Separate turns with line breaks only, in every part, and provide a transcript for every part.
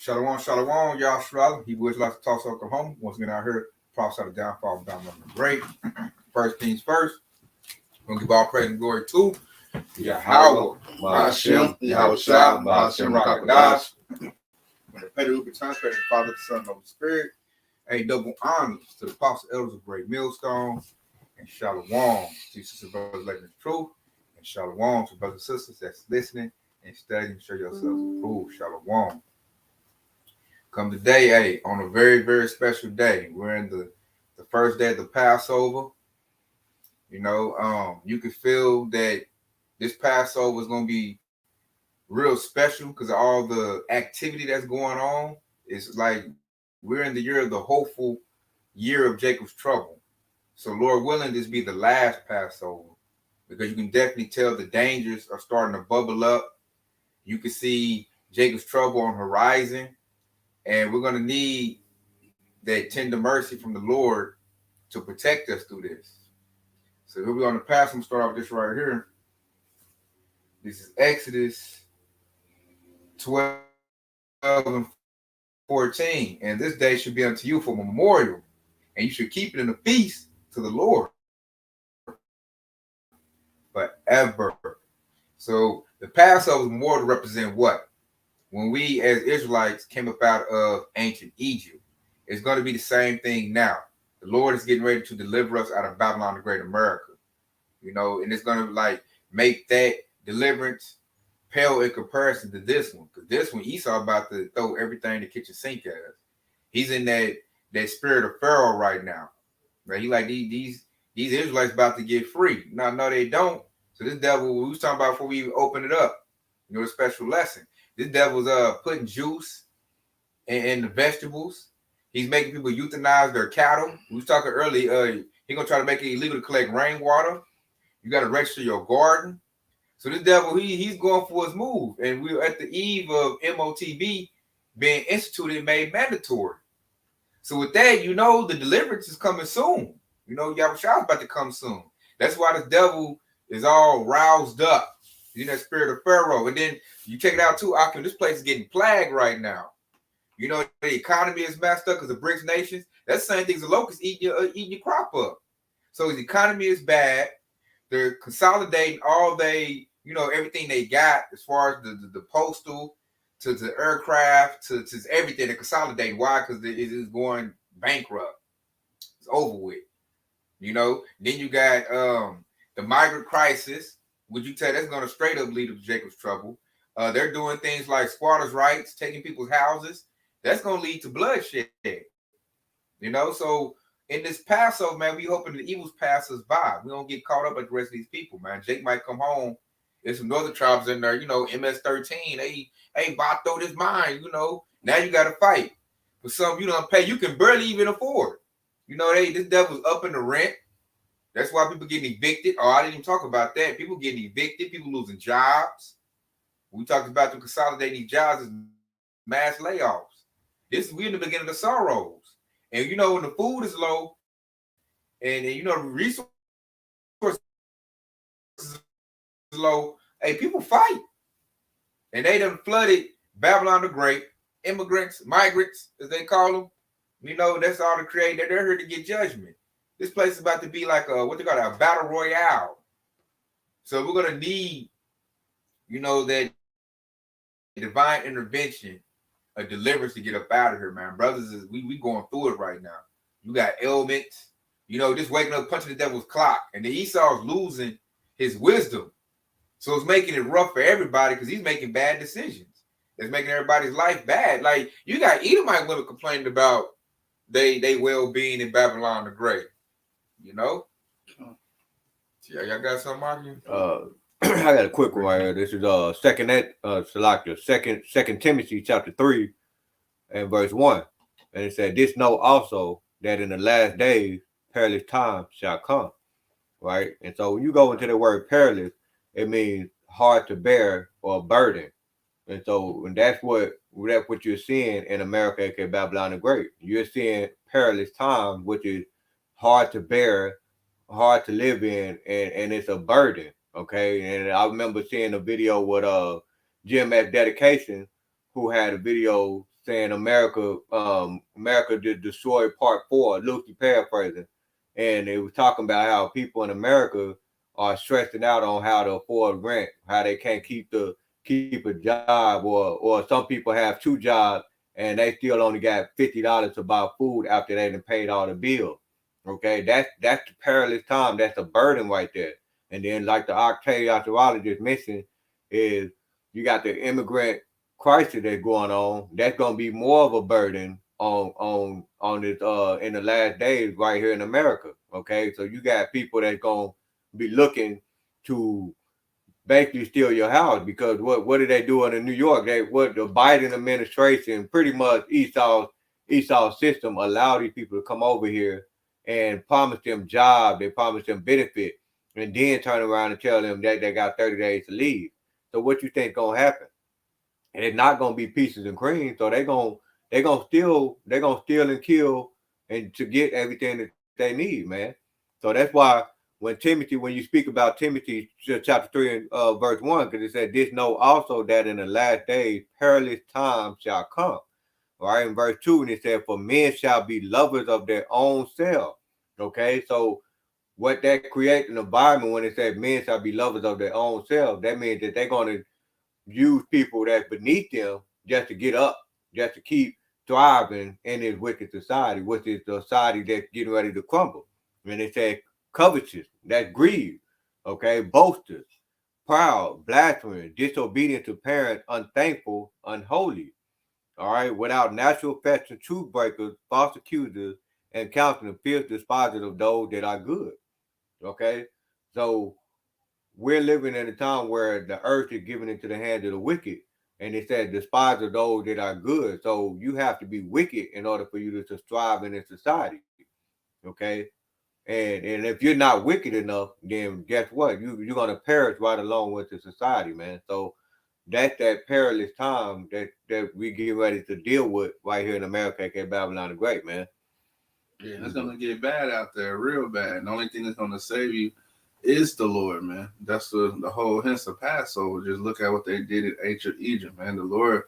Shalom, shalom, y'all Shroud. He would like to toss Oklahoma. Once again, I heard prophesy the downfall of BANYAMAN the Great. First things first. We're gonna give all praise and glory to Yahawah, Hashem, Yahawashi, Hashem, Qadash. When the Petty Ruby Tongue, Petty Father, the Son, and the Holy Spirit. A double honors to the Apostle Elders of Great Millstone. And shalom to sisters and brothers living in truth. And shalom to brothers and sisters that's listening and studying. Show yourselves approved. Shalom. Come today, on a very, very special day. We're in the first day of the Passover. You know, you can feel that this Passover is going to be real special because of all the activity that's going on. It's like we're in the year of the hopeful year of Jacob's trouble. So Lord willing, this be the last Passover because you can definitely tell the dangers are starting to bubble up. You can see Jacob's trouble on the horizon. And we're going to need that tender mercy from the Lord to protect us through this. So here we are on the pass. I'm going to start off with this right here. This is Exodus 12 and 14. And this day should be unto you for a memorial. And you should keep it in a feast to the Lord forever. So the Passover is more to represent what? When we as Israelites came up out of ancient Egypt, it's going to be the same thing now. The Lord is getting ready to deliver us out of Babylon the Great America, you know, and it's going to like make that deliverance pale in comparison to this one. Because this one, Esau about to throw everything in the kitchen sink at us. He's in that spirit of Pharaoh right now. Right? He like these Israelites about to get free. No, they don't. So this devil, we was talking about before we even open it up, you know, a special lesson. This devil's putting juice in the vegetables. He's making people euthanize their cattle. We was talking earlier. He's gonna try to make it illegal to collect rainwater. You got to register your garden. So this devil, he's going for his move, and we're at the eve of MOTB being instituted and made mandatory. So with that, you know, the deliverance is coming soon. You know, Yahawashi is about to come soon. That's why the devil is all roused up. He's in that spirit of Pharaoh. And then you check it out too, Akim, this place is getting plagued right now. You know, the economy is messed up because of BRICS nations. That's the same thing as the locusts eating your crop up. So the economy is bad. They're consolidating all everything they got as far as the postal to the aircraft to everything. They're consolidating. Why? Because it is going bankrupt. It's over with. You know, then you got the migrant crisis. Would you tell that's going to straight up lead to Jacob's trouble? They're doing things like squatters' rights, taking people's houses. That's going to lead to bloodshed. You know, so in this Passover, man, we hoping the evils pass us by. We don't get caught up like the rest of these people, man. Jake might come home. There's some northern tribes in there, you know, MS-13. They about to throw this mine, you know. Now you got to fight. For some, you don't pay. You can barely even afford. You know, this devil's up in the rent. That's why people getting evicted. Oh, I didn't even talk about that. People getting evicted, people losing jobs. We talked about them consolidating these jobs as mass layoffs. We're in the beginning of the sorrows. And you know, when the food is low and you know, the resources is low, people fight. And they done flooded Babylon the Great, immigrants, migrants, as they call them. You know, that's all to create. They're here to get judgment. This place is about to be like a battle royale. So we're going to need, you know, that divine intervention, a deliverance to get up out of here, man. Brothers, we going through it right now. You got ailments, you know, just waking up, punching the devil's clock. And the Esau's losing his wisdom. So it's making it rough for everybody because he's making bad decisions. It's making everybody's life bad. Like, you got Edomite women complaining about they well-being in Babylon the Great. You know? Yeah, y'all got something on you?
I got a quick one right here. This is second Timothy chapter 3 and verse 1. And it said, "This know also that in the last days perilous times shall come." Right? And so when you go into the word perilous, it means hard to bear or a burden. And so when that's what you're seeing in America, aka Babylon the Great. You're seeing perilous times, which is hard to bear, hard to live in, and it's a burden. Okay. And I remember seeing a video with Jim at Dedication, who had a video saying America destroyed Part 4, loosely paraphrasing, and it was talking about how people in America are stressing out on how to afford rent, how they can't keep a job, or some people have 2 jobs and they still only got $50 to buy food after they done paid all the bills. Okay, that's the perilous time. That's a burden right there. And then, like the archaeologist mentioned, is you got the immigrant crisis that's going on. That's gonna be more of a burden on this in the last days right here in America. Okay, so you got people that's gonna be looking to basically steal your house, because what are they doing in New York? What the Biden administration, pretty much Esau's system, allow these people to come over here and promise them jobs, they promise them benefit, and then turn around and tell them that they got 30 days to leave. So what you think gonna happen? And it's not gonna be pieces and cream. So they're gonna steal and kill and to get everything that they need, man. So that's why when you speak about Timothy chapter 3 and verse 1, because it said, this know also that in the last days perilous times shall come. Right, in verse 2, and it said, for men shall be lovers of their own self. Okay, so what that creates an environment when it says men shall be lovers of their own self, that means that they're going to use people that's beneath them just to get up, just to keep thriving in this wicked society, which is the society that's getting ready to crumble. And it says covetous, that's greed, okay, boasters, proud, blasphemous, disobedient to parents, unthankful, unholy. All right, without natural affection, truth breakers, false accusers, and counseling, fierce despisers of those that are good. Okay, so we're living in a time where the earth is given into the hands of the wicked, and it says despise of those that are good. So you have to be wicked in order for you to strive in this society. Okay, and if you're not wicked enough, then guess what? You're gonna perish right along with the society, man. So that's that perilous time that we get ready to deal with right here in America, aka Babylon the Great, man.
Yeah, it's gonna get bad out there, real bad. And the only thing that's gonna save you is the Lord, man. That's the whole hence of Passover. Just look at what they did in ancient Egypt, man. The Lord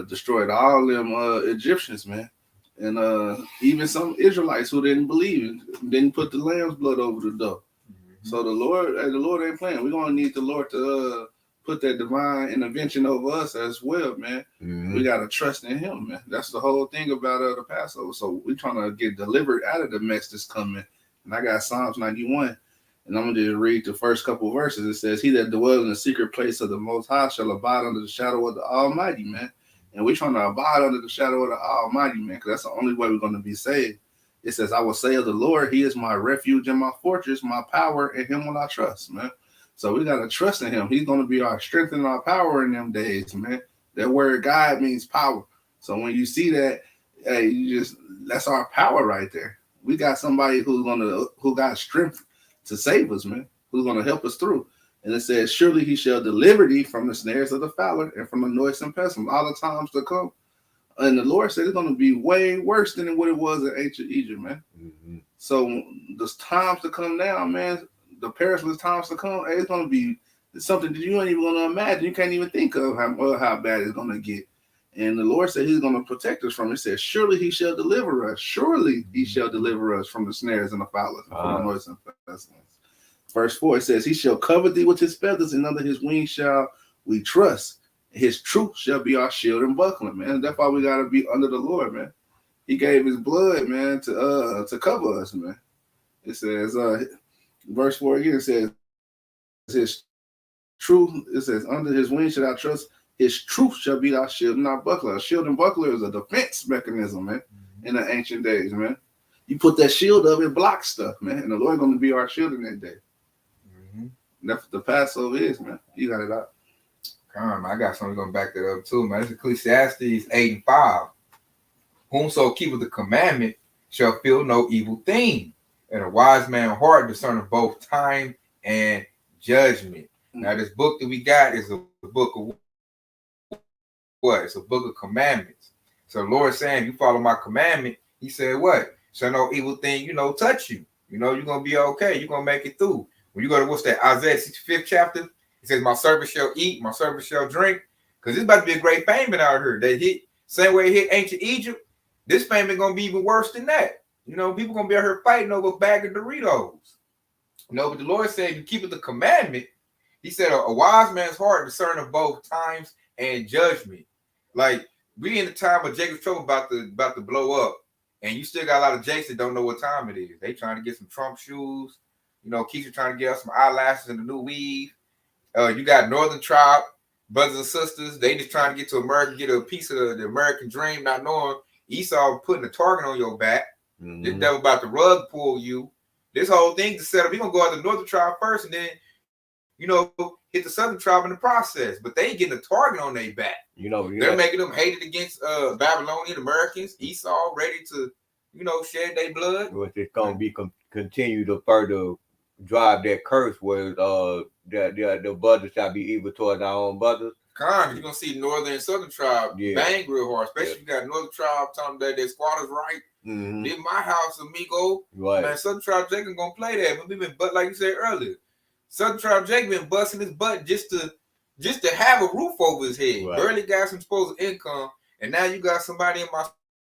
destroyed all them Egyptians, man. And even some Israelites who didn't believe it, didn't put the lamb's blood over the door. Mm-hmm. So the Lord ain't playing. We're gonna need the Lord to put that divine intervention over us as well, man. Mm-hmm. We gotta trust in Him, man. That's the whole thing about the Passover. So we're trying to get delivered out of the mess that's coming. And I got Psalms 91, and I'm gonna just read the first couple of verses. It says, "He that dwells in the secret place of the Most High shall abide under the shadow of the Almighty," man. And we're trying to abide under the shadow of the Almighty, man, because that's the only way we're going to be saved. It says, "I will say of the Lord, He is my refuge and my fortress, my power, in Him will I trust," man. So we got to trust in Him. He's going to be our strength and our power in them days, man. That word God means power. So when you see that, hey, that's our power right there. We got somebody who got strength to save us, man, who's going to help us through. And it says, "Surely He shall deliver thee from the snares of the fowler and from the noisome pestilence," all the times to come. And the Lord said it's going to be way worse than what it was in ancient Egypt, man. Mm-hmm. So the times to come now, man, the perilous times to come, it's going to be something that you ain't even going to imagine. You can't even think of how bad it's going to get. And the Lord said He's going to protect us from it. He said, "Surely He shall deliver us. Surely He shall deliver us from the snares and the fowler, from the noisome pestilence." Verse 4, it says, "He shall cover thee with His feathers, and under His wings shall we trust. His truth shall be our shield and buckler," man. That's why we got to be under the Lord, man. He gave His blood, man, to cover us, man. It says, verse 4 again, it says, "His truth," it says, "under His wings shall I trust. His truth shall be our shield and our buckler." A shield and buckler is a defense mechanism, man, in the ancient days, man. You put that shield up, it blocks stuff, man. And the Lord going to be our shield in that day. That's what the Passover is, man. You got it out.
Come on, I got something going to back that up too, man. It's Ecclesiastes 8:5. "Whomso keepeth the commandment shall feel no evil thing, and a wise man's heart discerneth both time and judgment." Now, this book that we got is a book of what? It's a book of commandments. So the Lord saying, you follow my commandment, He said what? Shall no evil thing, touch you. You're going to be okay. You're going to make it through. When you go to, what's that, Isaiah 65th chapter, it says, "My servant shall eat, my servant shall drink," because it's about to be a great famine out here. They hit Same way it hit ancient Egypt, this famine gonna be even worse than that. You know, people gonna be out here fighting over a bag of Doritos. You know, but the Lord said, if you keep the commandment, he said, a wise man's heart discerning both times and judgment. Like, we in the time of Jacob's trouble about to blow up, and you still got a lot of Jakes that don't know what time it is. They trying to get some Trump shoes. You know, Keisha trying to get us some eyelashes and a new weave. You got Northern Tribe, brothers and sisters. They just trying to get to America, get a piece of the American dream, not knowing Esau putting a target on your back. Mm-hmm. This devil about to rug pull you. This whole thing to set up. We're going to go out the Northern Tribe first and then, you know, hit the Southern Tribe in the process. But they getting a target on their back. You know, they're making them hated against Babylonian Americans. Esau ready to, you know, shed their blood.
Well, it's going to be continue to further drive that curse where the brothers shall be evil towards our own brothers.
You're gonna see Northern and Southern Tribe bang real hard, especially if you got Northern Tribe telling them that their squatters right. Mm-hmm. In my house, amigo. Right. Man, Southern Tribe Jacob gonna play that. But we've been, but like you said earlier, Southern Tribe Jacob been busting his butt just to have a roof over his head. Right. Barely got some disposable income, and now you got somebody in my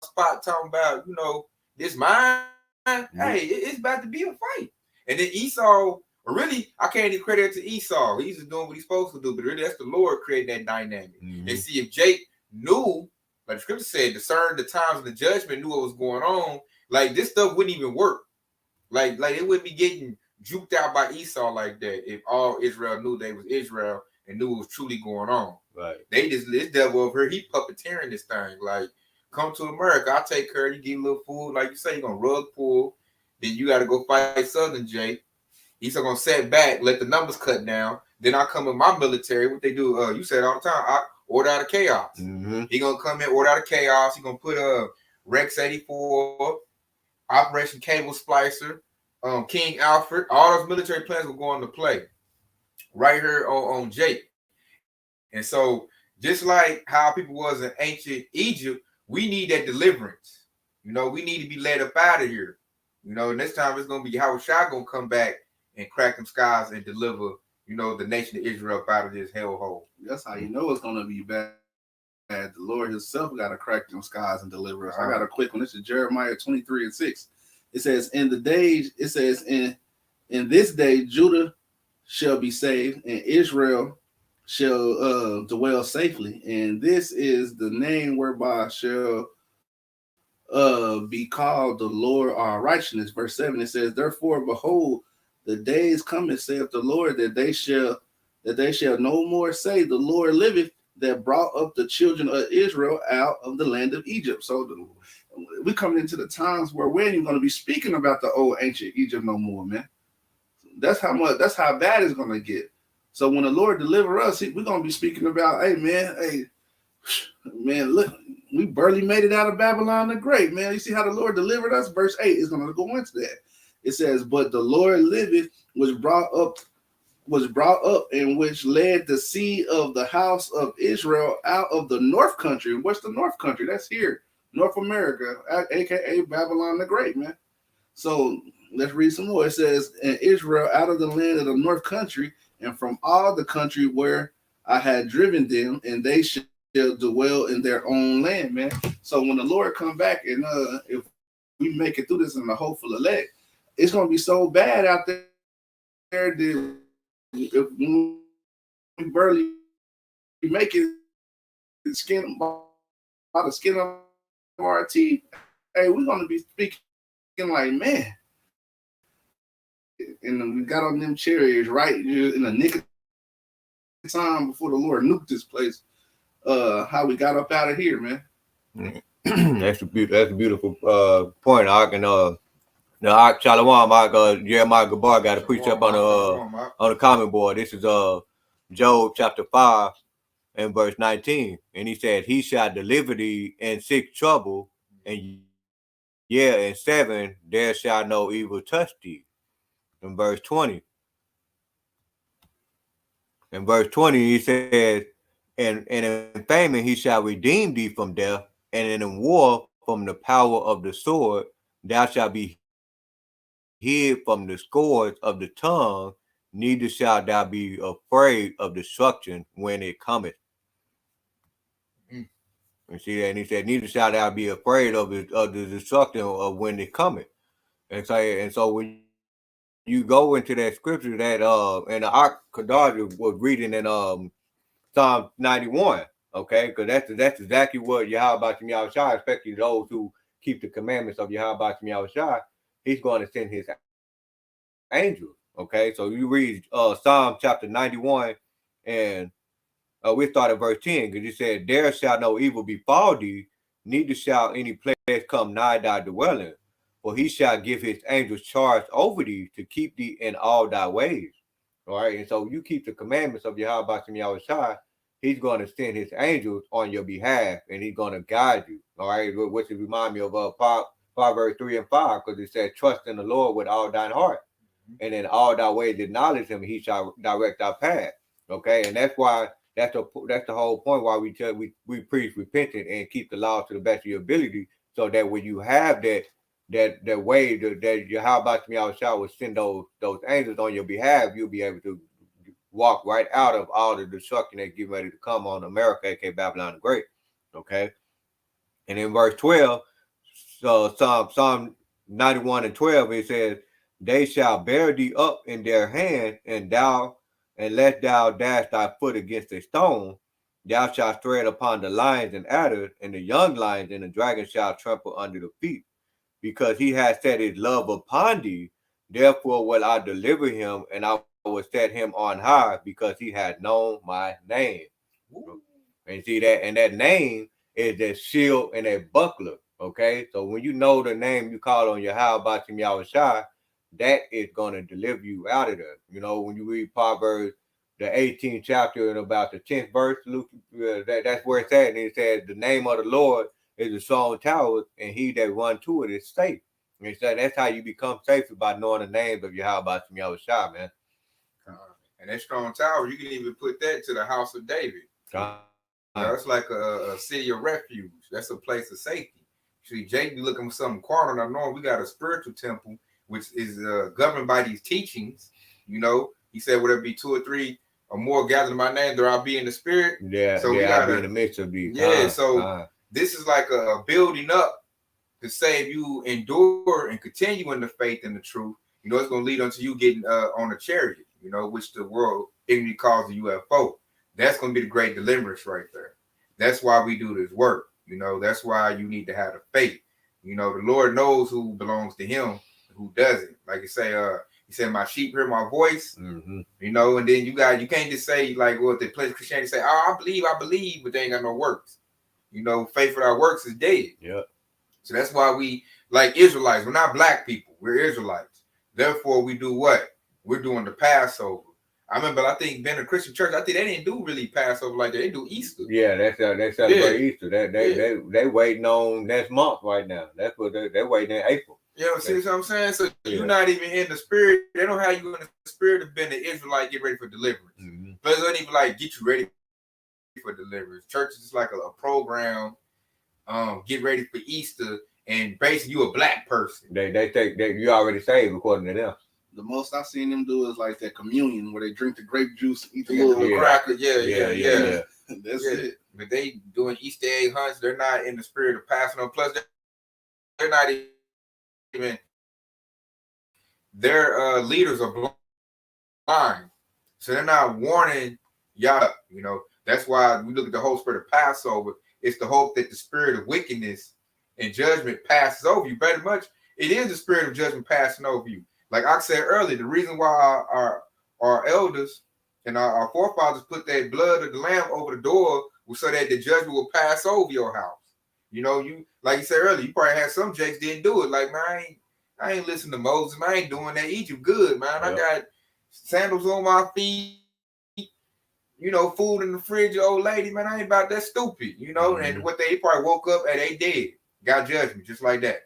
spot talking about, you know, this mine. Mm-hmm. Hey, it's about to be a fight. And then Esau, really, I can't even credit it to Esau. He's just doing what he's supposed to do, but really that's the Lord creating that dynamic. Mm-hmm. And see, if Jake knew, like the scripture said, discerned the times of the judgment, knew what was going on, like this stuff wouldn't even work. Like it wouldn't be getting juked out by Esau like that if all Israel knew they was Israel and knew what was truly going on. Right. They just, this devil over here, he puppeteering this thing. Like, come to America, I'll take care of you, give you a little food. Like you say, you're going to rug pull. Then you got to go fight Southern Jake. He's going to set back, let the numbers cut down. Then I come with my military. What they do, you said all the time, I order out of chaos. Mm-hmm. He going to come in, order out of chaos. He going to put Rex 84, Operation Cable Splicer, King Alfred. All those military plans will go into play right here on Jake. And so just like how people was in ancient Egypt, we need that deliverance. You know, we need to be led up out of here. You know, next time it's going to be Yahawashi going to come back and crack them skies and deliver, you know, the nation of Israel up out of this hellhole.
That's how you know it's going to be bad. The Lord himself got to crack them skies and deliver us. I got a quick one. This is Jeremiah 23:6. It says, in this day, Judah shall be saved and Israel shall dwell safely. And this is the name whereby shall be called the Lord our righteousness. Verse 7, it says, therefore, behold, the days coming, saith the Lord, that they shall no more say, the Lord liveth, that brought up the children of Israel out of the land of Egypt. So we're coming into the times where we ain't even going to be speaking about the old ancient Egypt no more, man. That's how bad it's going to get. So when the Lord deliver us, we're going to be speaking about, hey, man, look, we barely made it out of Babylon the Great, man. You see how the Lord delivered us? Verse 8 is going to go into that. It says, but the Lord liveth, was brought up, in which led the seed of the house of Israel out of the north country. What's the north country? That's here, North America, aka Babylon the Great, man. So let's read some more. It says, and Israel out of the land of the north country, and from all the country where I had driven them, and they shall dwell in their own land, man. So when the Lord come back, and if we make it through this in the hopeful elect, it's gonna be so bad out there that if we barely make it skin by the skin of our teeth, hey, we're gonna be speaking like, man. And we got on them chariots right in the nick of time before the Lord nuked this place. How we got up out of here, man.
That's a beautiful point. I can Shalom, Jeremiah Gabar got to preach up on the comment board. This is Job chapter 5 and verse 19, and he said, "He shall deliver thee in 6 trouble, and in 7 there shall no evil touch thee." In verse 20, he says, "And in famine he shall redeem thee from death, and in war from the power of the sword thou shalt be hid from the scourge of the tongue, neither shalt thou be afraid of destruction when it cometh." And see that, and he said, neither shall thou be afraid of the destruction of when it cometh. And so when you go into that scripture that and the Qadash was reading in Psalm 91, okay, because that's exactly what Yahawashi, especially those who keep the commandments of Yahawashi, he's going to send his angels. Okay, so you read Psalm chapter 91, and we start at verse 10, because it said, there shall no evil befall thee, neither shall any plague come nigh thy dwelling, for he shall give his angels charge over thee to keep thee in all thy ways. All right, and so you keep the commandments of Yahawashi, he's going to send his angels on your behalf, and he's going to guide you. All right, which remind me of Proverbs 3 and 5, because it said, trust in the Lord with all thine heart, and in all thy ways acknowledge him, he shall direct thy path. Okay, and that's why that's the whole point why we preach repentance and keep the law to the best of your ability, so that when you have that way that Yahawashi will send those angels on your behalf, you'll be able to walk right out of all the destruction that's getting ready to come on America, aka Babylon the Great. Okay, and in verse 12, so Psalm 91 and 12, it says, they shall bear thee up in their hand, and lest thou dash thy foot against a stone, thou shalt tread upon the lions and adders, and the young lions and the dragon shall trample under the feet. Because he has set his love upon thee, therefore will I deliver him, and I will set him on high, because he has known my name. Ooh. And see that, and that name is that shield and that buckler. Okay, so when you know the name you call on Yahawashi, that is going to deliver you out of there. You know, when you read Proverbs, the 18th chapter and about the 10th verse, Luke, that's where it's at. And it says, the name of the Lord is a strong tower, and he that run to it is safe. And so that's how you become safe, by knowing the names of Yahawashi, man.
And that strong tower, you can even put that to the house of David. That's like a city of refuge. That's a place of safety. See, Jake be looking for something carnal. I know we got a spiritual temple, which is governed by these teachings. You know, he said, whatever be 2 or 3 or more gathered in my name, there I'll be in the spirit.
Yeah, so we gotta be in the midst of these.
Yeah, this is like a building up to save you, endure and continue in the faith and the truth. You know, it's going to lead unto you getting on a chariot, you know, which the world enemy calls the UFO. That's going to be the great deliverance right there. That's why we do this work. You know, that's why you need to have the faith. You know, the Lord knows who belongs to him, who doesn't. Like you say, he said, my sheep hear my voice. Mm-hmm. You know, and then you can't just say, like, well, if they play Christianity, say, oh, I believe, but they ain't got no works. You know, faith without works is dead.
Yeah.
So that's why we, like Israelites, we're not black people. We're Israelites. Therefore, we do what? We're doing the Passover. I remember, I think being a Christian church, I think they didn't do really Passover like that. They do Easter.
Yeah, they celebrate Easter. They waiting on next month right now. That's what they're waiting in April.
Yeah, see what I'm saying? So you're not even in the spirit. They don't have you in the spirit of being an Israelite, get ready for deliverance. Mm-hmm. But they don't even like get you ready for deliverance. Church is just like a program. Get ready for Easter, and basically you a black person.
You already saved according to them.
The most I've seen them do is like that communion where they drink the grape juice, eat the little cracker. Yeah. That's it.
But they doing Easter egg hunts. They're not in the spirit of passing on. Plus, they're not even. Their leaders are blind, so they're not warning y'all. You know, that's why we look at the whole spirit of Passover. It's the hope that the spirit of wickedness and judgment passes over you. Very much, it is the spirit of judgment passing over you. Like I said earlier, the reason why our elders and our forefathers put that blood of the lamb over the door was so that the judgment will pass over your house. You know, you like you said earlier, you probably had some jakes didn't do it. Like, man, I ain't listening to Moses. Man, I ain't doing that. Egypt good, man. Yep. I got sandals on my feet. You know, food in the fridge, old lady, man. I ain't about that stupid. You know, and what they probably woke up and they dead, got judgment just like that.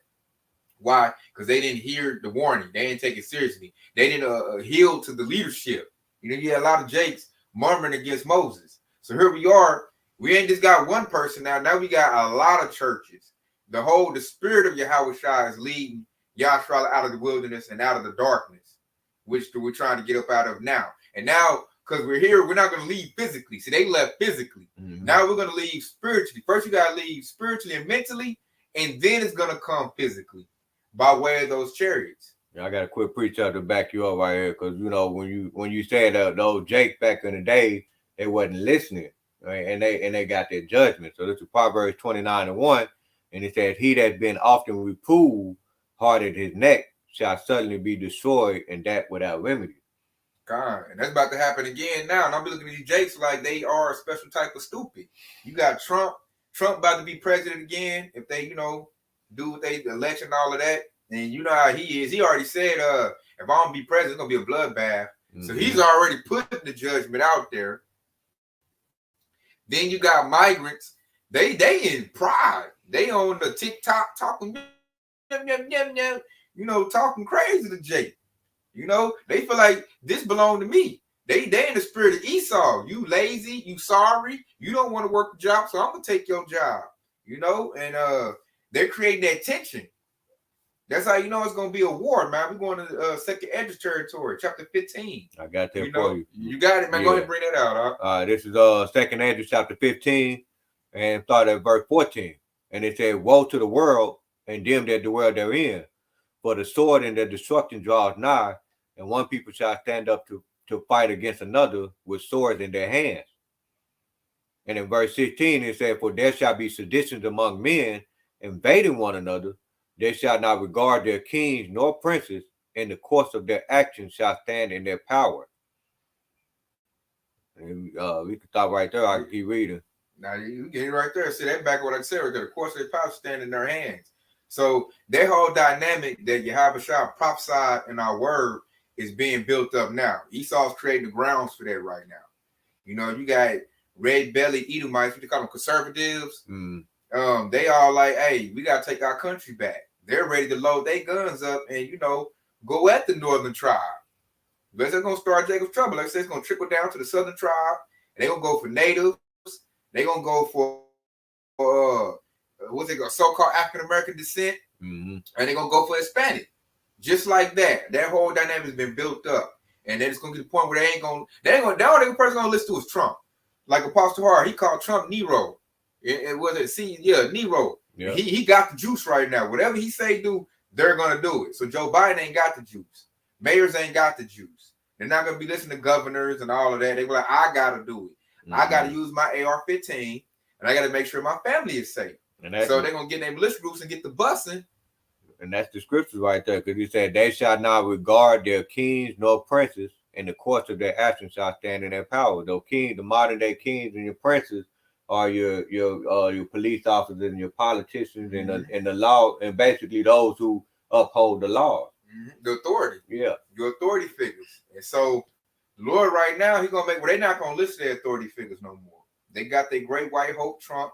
Why? Because they didn't hear the warning. They didn't take it seriously. They didn't heal to the leadership. You know, you had a lot of jakes murmuring against Moses. So here we are. We ain't just got one person now. Now we got a lot of churches. The spirit of Yahawashi is leading Yahshua out of the wilderness and out of the darkness, which we're trying to get up out of now. And now because we're here. We're not going to leave physically. See, they left physically.
Mm-hmm.
Now we're going to leave spiritually. First, you got to leave spiritually and mentally, and then it's going to come physically by way of those chariots.
Yeah, I got a quick preacher to back you up right here, because you know when you said those Jake back in the day, they wasn't listening, right? And they got their judgment. So this is Proverbs 29:1, and it says, "He that's been often reproved, hardened his neck, shall suddenly be destroyed, and that without remedy."
God, and that's about to happen again now. And I'll be looking at these Jakes like they are a special type of stupid. You got Trump about to be president again if they, do what they election and all of that. And you know how he is. He already said, if I don't be president, it's gonna be a bloodbath. Mm-hmm. So he's already putting the judgment out there. Then you got migrants. They in pride. They on the TikTok talking, talking crazy to Jake. They feel like this belong to me. They in the spirit of Esau. You lazy, you sorry, you don't want to work the job, so I'm gonna take your job. And they're creating that tension. That's how you know it's gonna be a war, man. We're going to second Edge territory, chapter 15.
I got that for you.
You got it, man. Go ahead and bring that out.
Huh? This is second Edge chapter 15, and start at verse 14. And it said, "Woe to the world and them that dwell therein, for the sword and the destruction draws nigh, and one people shall stand up to fight against another with swords in their hands." And in verse 16, it said, "For there shall be seditions among men, invading one another. They shall not regard their kings nor princes, and the course of their actions shall stand in their power." And we can stop right there. I can keep reading.
Now you get it right there. See that back what I said right there. The course of their power stand in their hands. So that whole dynamic that Yahawashi prophesied in our word is being built up now. Esau's creating the grounds for that right now. You got red belly Edomites, what they call them, conservatives. They all like, hey, we got to take our country back. They're ready to load their guns up and, go at the northern tribe. But they're going to start Jacob's trouble. Like I said, it's going to trickle down to the southern tribe. And they're going to go for natives. They're going to go for what's it called, so-called African-American descent. And they're going to go for Hispanic. Just like that. That whole dynamic has been built up. And then it's going to get to the point where the only person going to listen to is Trump. Like Apostle Hart, he called Trump Nero. Nero. Yeah. He got the juice right now. Whatever he say do, they're gonna do it. So Joe Biden ain't got the juice. Mayors ain't got the juice. They're not gonna be listening to governors and all of that. They be like, I gotta do it. I gotta use my AR-15, and I gotta make sure my family is safe. So they're gonna get their militia groups and get the busing.
And that's the scriptures right there, because he said, "They shall not regard their kings nor princes, and the course of their actions shall stand in their power." Those kings, the modern day kings and your princes, are your police officers and your politicians and the law, and basically those who uphold the law.
The authority.
Yeah.
Your authority figures. And so the Lord right now, he's gonna they're not gonna listen to their authority figures no more. They got their great white hope Trump.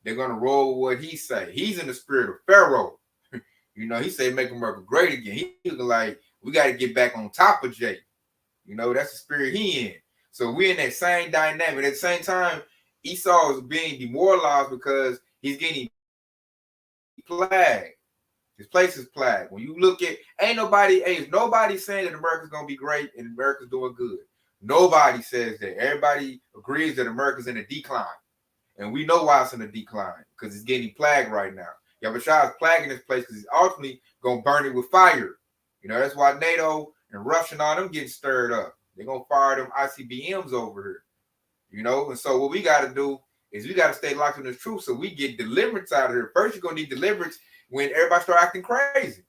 They're gonna roll with what he say. He's in the spirit of Pharaoh. He say make America great again. He's like, we got to get back on top of Jake. That's the spirit he in. So we're in that same dynamic. At the same time, Esau is being demoralized because he's getting plagued. His place is plagued. When you look at, ain't nobody saying that America's gonna be great and America's doing good. Nobody says that. Everybody agrees that America's in a decline, and we know why it's in a decline, because it's getting plagued right now. Yahawashi is plaguing this place because he's ultimately gonna burn it with fire. That's why NATO and Russia and all them getting stirred up. They're gonna fire them ICBMs over here. And so what we got to do is we got to stay locked in the truth so we get deliverance out of here. First, you're going to need deliverance when everybody start acting crazy.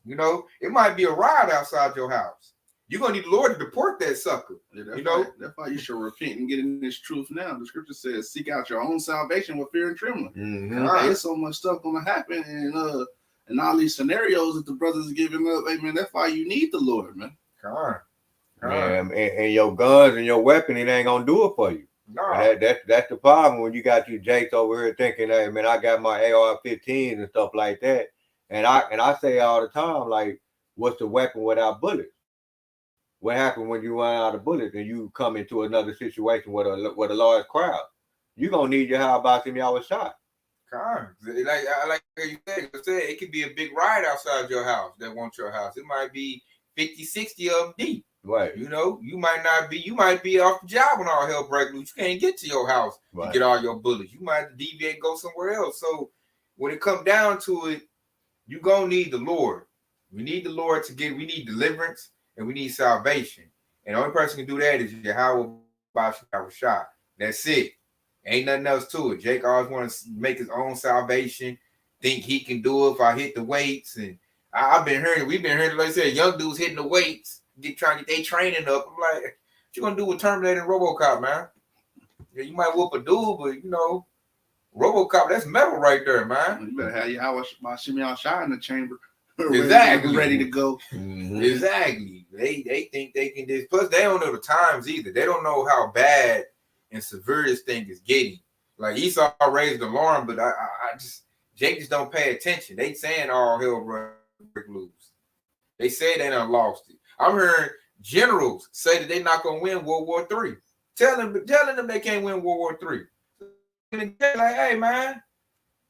It might be a riot outside your house. You're going to need the Lord to deport that sucker.
Yeah, that's why you should repent and get in this truth now. The scripture says, seek out your own salvation with fear and trembling. There's so much stuff going to happen and all these scenarios that the brothers are giving up. Hey, man, that's why you need the Lord, man.
And your guns and your weapon, it ain't gonna do it for you. No. That's the problem when you got you Jakes over here thinking, hey man, I got my AR-15s and stuff like that. And I say all the time, like, what's the weapon without bullets? What happened when you run out of bullets and you come into another situation with a large crowd? You're gonna need your Yahawashi and Yahawashi.
Like you said, it could be a big riot outside your house that wants your house. It might be 50, 60 of them deep.
Right.
You know, you might be off the job when all hell breaks loose. You can't get to your house to get all your bullets. You might deviate and go somewhere else. So when it comes down to it, you gonna need the Lord. We need the Lord we need deliverance and we need salvation. And the only person can do that is Yahawah. That's it. Ain't nothing else to it. Jake always wants to make his own salvation, think he can do it if I hit the weights. And we've been hearing, like I said, young dudes hitting the weights, trying to get their training up. I'm like, what you gonna do with Terminator and RoboCop, man? Yeah, you might whoop a dude, but you know, RoboCop, that's metal right there, man.
You better have Yahawashi in the chamber.
Exactly.
Ready to go.
Mm-hmm.
Exactly. They think they can just, plus they don't know the times either. They don't know how bad and severe this thing is getting. Like Esau raised the alarm, but Jake just don't pay attention. They saying all hell break loose. They say they done lost it. I'm hearing generals say that they're not gonna win World War III. Telling them they can't win World War III. Like, hey man,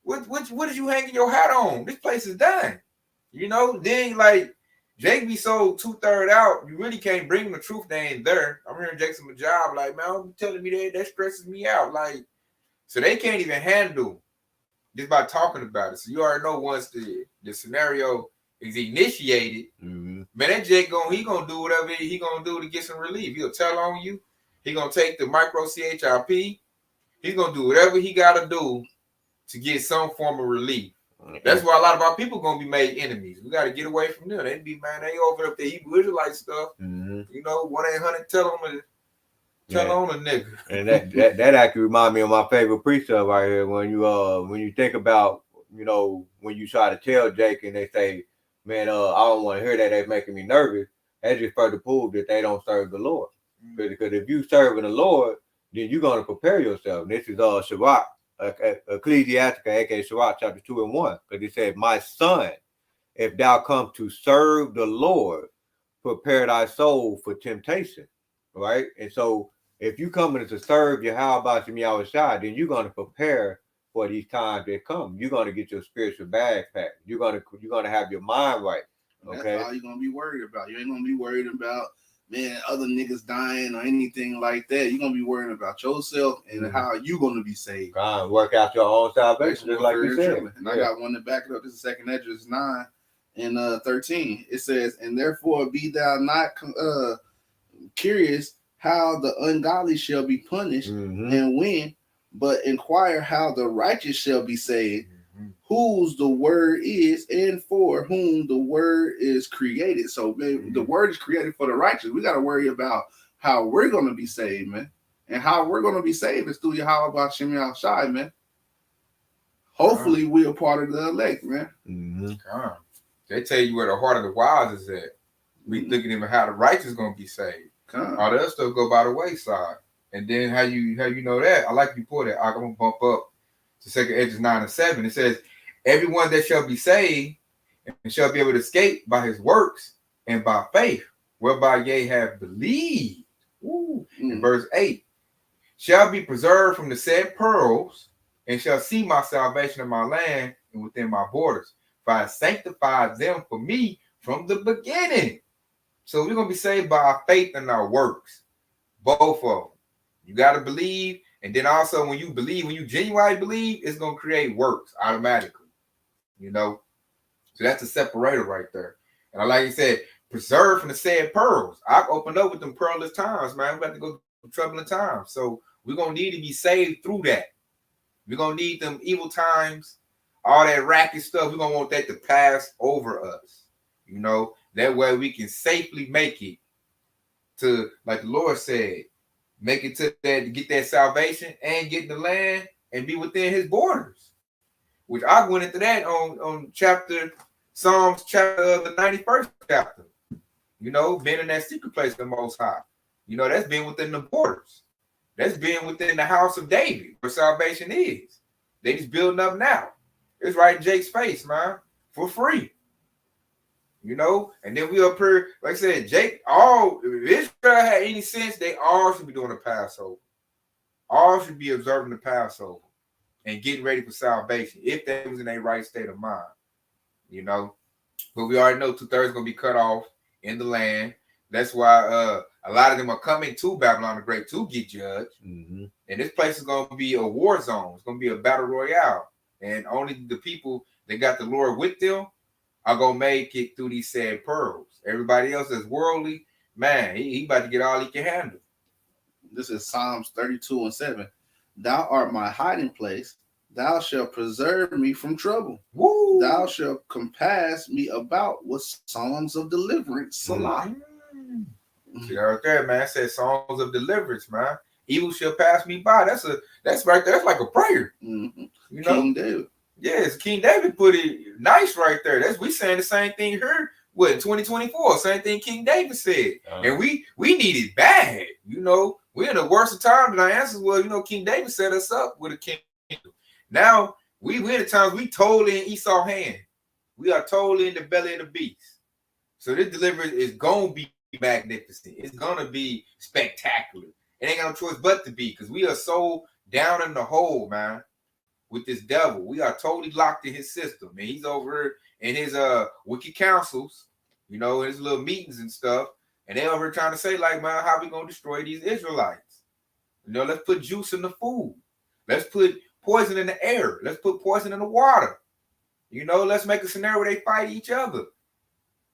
what did you hanging your hat on? This place is done. You know, then like Jake be so 2/3 out, you really can't bring them the truth. They ain't there. I'm hearing Jake's on the job, like, man, I'm telling me that stresses me out. Like, so they can't even handle just by talking about it. So you already know once the scenario is initiated, man, that Jake he gonna do whatever he gonna do to get some relief. He'll tell on you. He gonna take the micro CHIP. He's gonna do whatever he gotta do to get some form of relief. That's why a lot of our people gonna be made enemies. We gotta get away from them. They over up the Hebrew Israelite stuff. You know, 1-800 tell on a nigga.
And that actually remind me of my favorite precept right here. When you think about, you know, when you try to tell Jake and they say, man, I don't want to hear that. They're making me nervous. That's just further proof that they don't serve the Lord. Because if you serving the Lord, then you're gonna prepare yourself. And this is Shabbat. Ecclesiastica, aka Sirach, chapter 2 and 1, because it said, my son, if thou come to serve the Lord, prepare thy soul for temptation. Right? And so if you coming to serve Yahawashi, then you're gonna prepare for these times that come. You're gonna get your spiritual bag packed. You're gonna have your mind right. Okay.
That's all you're gonna be worried about. You ain't gonna be worried about, man, other niggas dying or anything like that. You're gonna be worrying about yourself and how you gonna be saved.
Work out your own salvation, just like you said.
And I got one to back it up. This is 2nd Esdras 9 and 13. It says, and therefore be thou not curious how the ungodly shall be punished and when, but inquire how the righteous shall be saved, whose the word is and for whom the word is created. So man, the word is created for the righteous. We got to worry about how we're going to be saved, man. And how we're going to be saved is through Yahawah, man. Hopefully we're part of the elect, man.
They tell you where the heart of the wise is at. We looking at how the righteous going to be saved. All the other stuff go by the wayside. And then how you know that? I like you put it. I'm going to bump up to 2nd Esdras 9 and 7. It says, everyone that shall be saved and shall be able to escape by his works and by faith, whereby ye have believed. In verse 8, shall be preserved from the said pearls and shall see my salvation in my land and within my borders. For I sanctified them for me from the beginning. So we're going to be saved by our faith and our works. Both of them. You got to believe. And then also when you genuinely believe, it's going to create works automatically. You know? So that's a separator right there. And like you said, preserve from the said pearls. I opened up with them pearlless times, man. We're about to go through troubling times. So we're going to need to be saved through that. We're going to need them evil times, all that racket stuff. We're going to want that to pass over us. You know? That way we can safely make it to, like the Lord said, make it to that, get that salvation and get the land and be within his borders. Which I went into that on Psalms chapter the 91st chapter. You know, being in that secret place of the Most High. You know, that's being within the borders. That's being within the house of David, where salvation is. They just building up now. It's right in Jake's face, man, for free. You know, and then we up here, like I said, Jake, if Israel had any sense, they all should be doing the Passover. All should be observing the Passover and getting ready for salvation if they was in a right state of mind. You know, but we already know 2/3 going to be cut off in the land. That's why a lot of them are coming to Babylon the Great to get judged.
Mm-hmm.
And this place is going to be a war zone. It's going to be a battle royale. And only the people that got the Lord with them are going to make it through these sad pearls. Everybody else that's worldly, man, he about to get all he can handle.
This is Psalms 32:7. Thou art my hiding place. Thou shalt preserve me from trouble.
Woo!
Thou shalt compass me about with songs of deliverance. Salah.
See right there, man. It says songs of deliverance, man. Evil shall pass me by. That's right there. That's like a prayer.
Mm-hmm.
You know?
King David.
Yes, King David put it nice right there. We saying the same thing here. What, in 2024? Same thing King David said. And we need it bad. You know, we're in the worst of times, and our answer was, you know, King David set us up with a kingdom. Now we're in the times we totally in Esau's hand. We are totally in the belly of the beast. So this deliverance is gonna be magnificent. It's gonna be spectacular. It ain't got no choice but to be, because we are so down in the hole, man, with this devil. We are totally locked in his system, and he's over in his wicked councils, you know, his little meetings and stuff, and they over here trying to say, like, man, how we gonna destroy these Israelites? You know, let's put juice in the food. Let's put poison in the air. Let's put poison in the water. You know, let's make a scenario where they fight each other.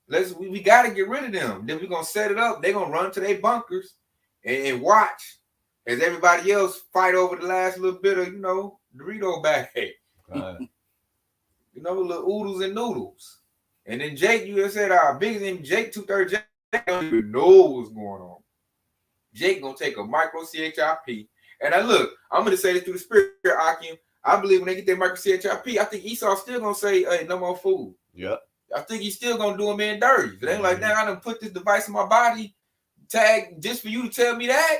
We got to get rid of them. Then we're going to set it up. They're going to run to their bunkers and watch as everybody else fight over the last little bit of, you know, Dorito bag. You know, little oodles and noodles. And then Jake, you just said our biggest name, Jake, 2/3 Jake, don't even know what's going on. Jake going to take a micro CHIP. And I'm going to say this through the spirit, Akim. I believe when they get their micro CHIP, I think Esau's still going to say, hey, no more food.
Yep.
I think he's still going to do him in dirty. It ain't like, now I done put this device in my body, tag, just for you to tell me that.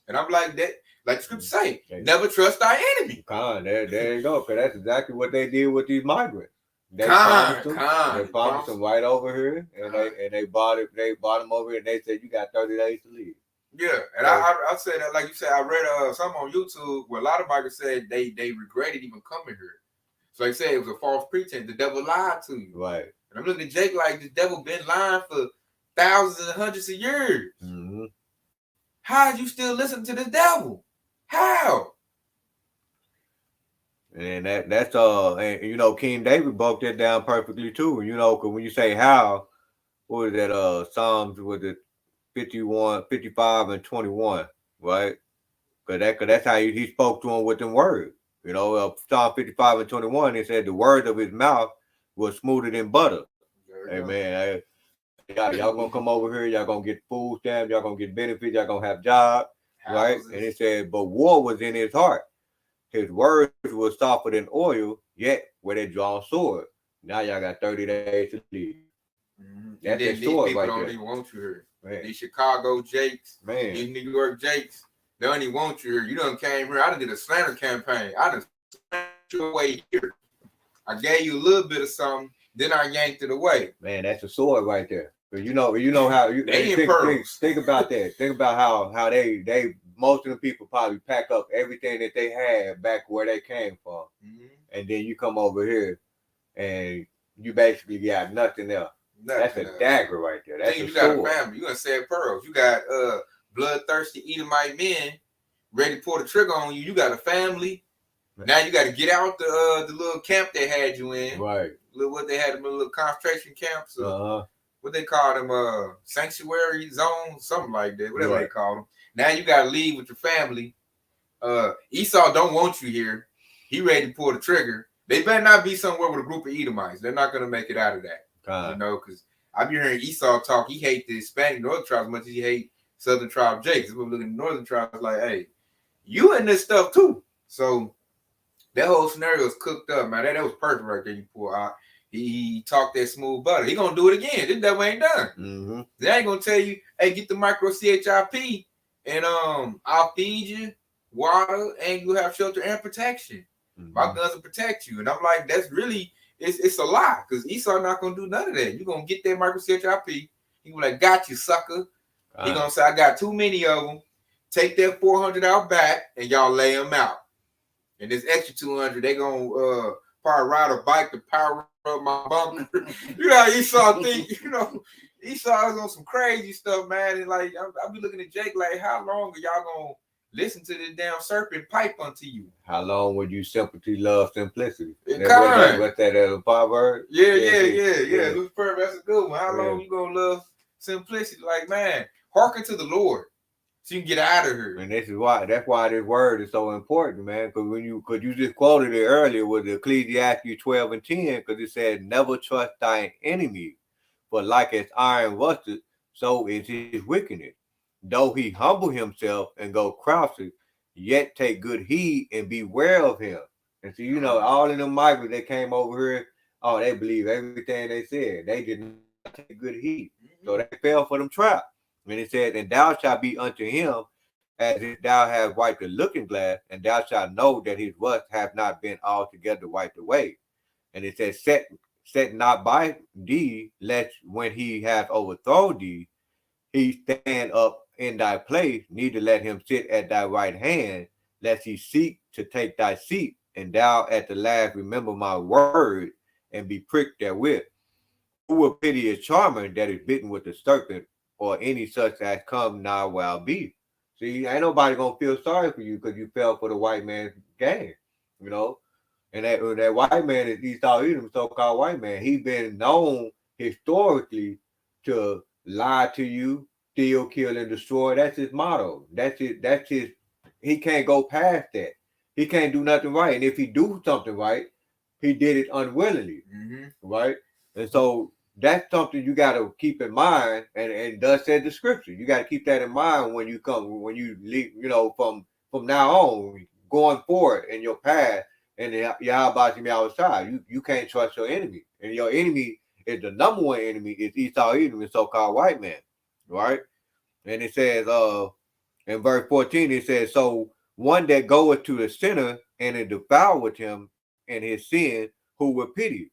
And I'm like, that, like the scripture say, never trust thy enemy.
There you go. Because that's exactly what they did with these migrants. They promised them right over here, and they bought them over here, and they said, you got 30 days to leave.
Yeah, and I said that, like you said, I read some on YouTube where a lot of migrants said they regretted even coming here. So they said it was a false pretense. The devil lied to you.
Right.
And I'm looking at Jake like the devil been lying for thousands and hundreds of years.
Mm-hmm.
How did you still listen to the devil? How?
And that's and you know, King David broke that down perfectly too. You know, because when you say how, what was that? Psalms was it 51, 55, and 21, right? Because that's how he spoke to him with them words. You know, Psalm 55 and 21, he said the words of his mouth was smoother than butter. Amen. Y'all gonna come over here, y'all gonna get food stamps, y'all gonna get benefits, y'all gonna have jobs, right? And it said, but war was in his heart. His words were softer than oil, yet with a drawn sword. Now y'all got 30 days to leave.
Mm-hmm.
That's the sword
people
right
don't
there.
even want you here.
Man.
These Chicago Jakes,
Man.
these New York Jakes, they don't even want you here. You done came here. I done did a slander campaign. I done slandered you away here. I gave you a little bit of something, then I yanked it away.
Man, that's a sword right there. But you know how you think about that. Think about how they most of the people probably pack up everything that they had back where they came from, and then you come over here and you basically got nothing else. That's a dagger right there. That's a
you
sword.
Got a family. You gonna say pearls. You got bloodthirsty Edomite men ready to pull the trigger on you. You got a family. Now you got to get out the little camp they had you in.
Right.
What they had them little concentration camps. What they call them, sanctuary zones, something like that. Whatever they call them. Now you got to leave with your family. Esau don't want you here. He ready to pull the trigger. They better not be somewhere with a group of Edomites. They're not going to make it out of that. You know, because I've been hearing Esau talk. He hate the Hispanic Northern tribes as much as he hate Southern tribe Jakes. If we're looking at the Northern tribes, like, hey, you in this stuff too. So that whole scenario is cooked up, man. That was perfect right there. You pull out. He talked that smooth butter. He gonna do it again. This devil ain't done.
Mm-hmm.
They ain't gonna tell you, hey, get the micro CHIP and I'll feed you water and you have shelter and protection. Mm-hmm. My guns will protect you. And I'm like, that's really it's a lie, because Esau not gonna do none of that. You're gonna get that micro CHIP. He be like, got you, sucker. He gonna say, I got too many of them. Take that 400 out back and y'all lay them out. And this extra 200, they gonna probably ride a bike to power up my bumper. You know how Esau think, you know, Esau is on some crazy stuff, man. And like I'll be looking at Jake like, how long are y'all gonna listen to this damn serpent pipe unto you?
How long would you sympathy love simplicity?
What's
that proverb?
Yeah. Loose Perv, that's a good one. How long you gonna love simplicity? Like, man, hearken to the Lord so you can get out of here.
And that's why this word is so important, man. Because you just quoted it earlier with Ecclesiastes 12 and 10, because it said, never trust thine enemy, for like as iron rusted, so is his wickedness. Though he humble himself and go crouching, yet take good heed and beware of him. And so, all of them migrants that came over here, they believe everything they said. They did not take good heed. So they fell for them traps. And it said, and thou shalt be unto him as if thou hast wiped the looking glass, and thou shalt know that his rust hath not been altogether wiped away. And it says, set not by thee, lest when he hath overthrown thee, he stand up in thy place, neither let him sit at thy right hand, lest he seek to take thy seat, and thou at the last remember my word, and be pricked therewith. Who will pity a charmer that is bitten with a serpent, or any such as come now while be? See, ain't nobody gonna feel sorry for you because you fell for the white man's game, And that white man is Esau Edom, so-called white man. He's been known historically to lie to you, steal, kill, and destroy. That's his motto. That's his. He can't go past that. He can't do nothing right. And if he do something right, he did it unwillingly, right? And so that's something you got to keep in mind, and thus said the scripture. You got to keep that in mind when you leave, from now on, going forward in your path, and Yahawashi, you can't trust your enemy. And your enemy is the number one enemy is Esau Edom, the so-called white man, right? And it says, in verse 14, it says, so one that goeth to the sinner and it devoureth him in his sin, who will pity?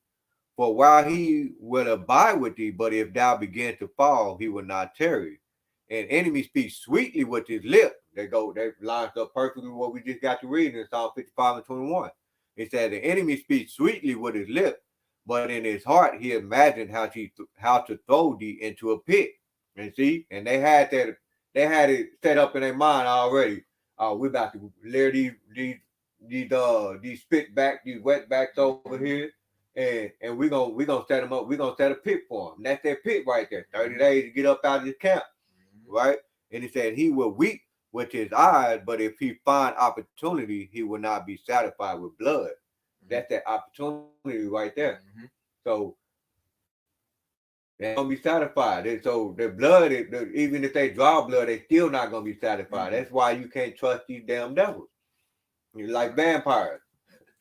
For while he will abide with thee, but if thou begin to fall, he will not tarry. And enemy speaks sweetly with his lip. They lines up perfectly with what we just got to read in Psalm 55 and 21. It said the enemy speaks sweetly with his lip, but in his heart he imagined how to throw thee into a pit. And see, and they had it set up in their mind already. We're about to layer these spit back, these wet backs over here. And we're gonna set them up. We're gonna set a pit for them. That's their pit right there. 30 days to get up out of this camp, right? And he said he will weep with his eyes, but if he find opportunity, he will not be satisfied with blood. That's that opportunity right there. So they're gonna be satisfied. And so the blood, even if they draw blood, they still not gonna be satisfied. That's why you can't trust these damn devils. You're like vampires.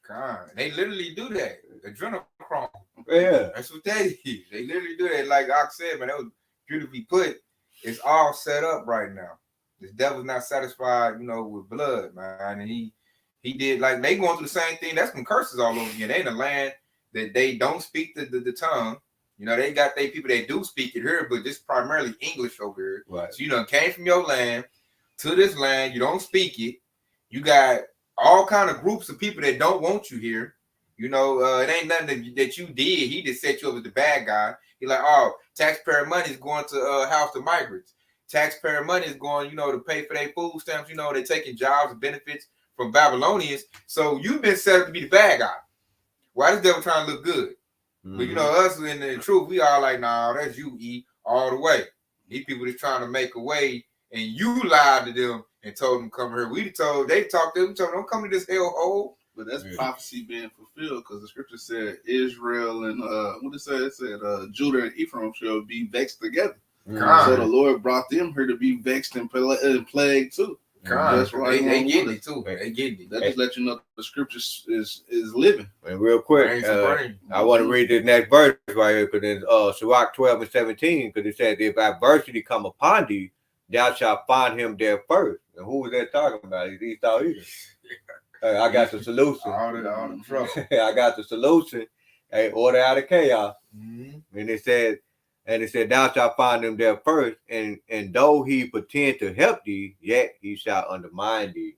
God, they literally do that. Adrenochrome.
Yeah.
That's what they do. They literally do that. Like Ox said, man, that was beautifully put. It's all set up right now. This devil's not satisfied, with blood, man. And he did, like, they going through the same thing. That's some curses all over again. They in a land that they don't speak the tongue. They got their people that do speak it here, but this primarily English over here.
Right.
So, came from your land to this land. You don't speak it. You got all kind of groups of people that don't want you here. It ain't nothing that you did. He just set you up as the bad guy. He like, taxpayer money is going to house the migrants. Taxpayer money is going, to pay for their food stamps. They're taking jobs and benefits from Babylonians. So you've been set up to be the bad guy. Why this devil trying to look good? But us in the truth, we are like, nah, that's you, E, all the way. These people just trying to make a way, and you lied to them and told them come here. They talked to them, told them don't come to this hellhole.
But that's prophecy being fulfilled, because the scripture said Israel and what it said? It said Judah and Ephraim shall be vexed together. So the Lord brought them here to be vexed and plagued too. That's right.
They getting it too. They getting it.
That just let you know the scripture is living.
And real quick, I want to read this next verse right here, because in Sirach 12 and 17, because it says, if adversity come upon thee, thou shalt find him there first. And who was that talking about? It's Esau Edom. I got the solution.
All the trouble.
I got the solution. Hey, order out of chaos. And it said, thou shalt find him there first, and though he pretend to help thee, yet he shall undermine thee.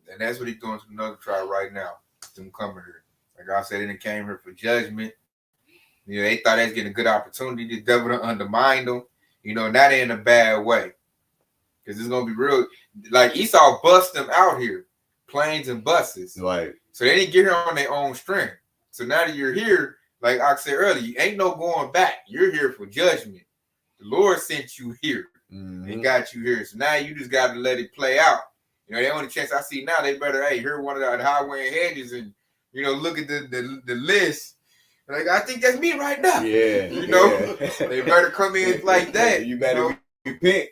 And that's what he's doing to another tribe right now. Them coming here. Like I said, they came here for judgment. You know, they thought they was getting a good opportunity. The devil to undermine them. You know, not in a bad way. Because it's gonna be real. Like Esau bust them out here, planes and buses.
Right.
So they didn't get here on their own strength. So now that you're here, like I said earlier, ain't no going back. You're here for judgment. The Lord sent you here and got you here. So now you just got to let it play out. You know, the only chance I see now, they better, hey, hear one of the highway hedges and, you know, look at the list. Like, I think that's me right now.
Yeah.
You know, they better come in like that.
You better repent.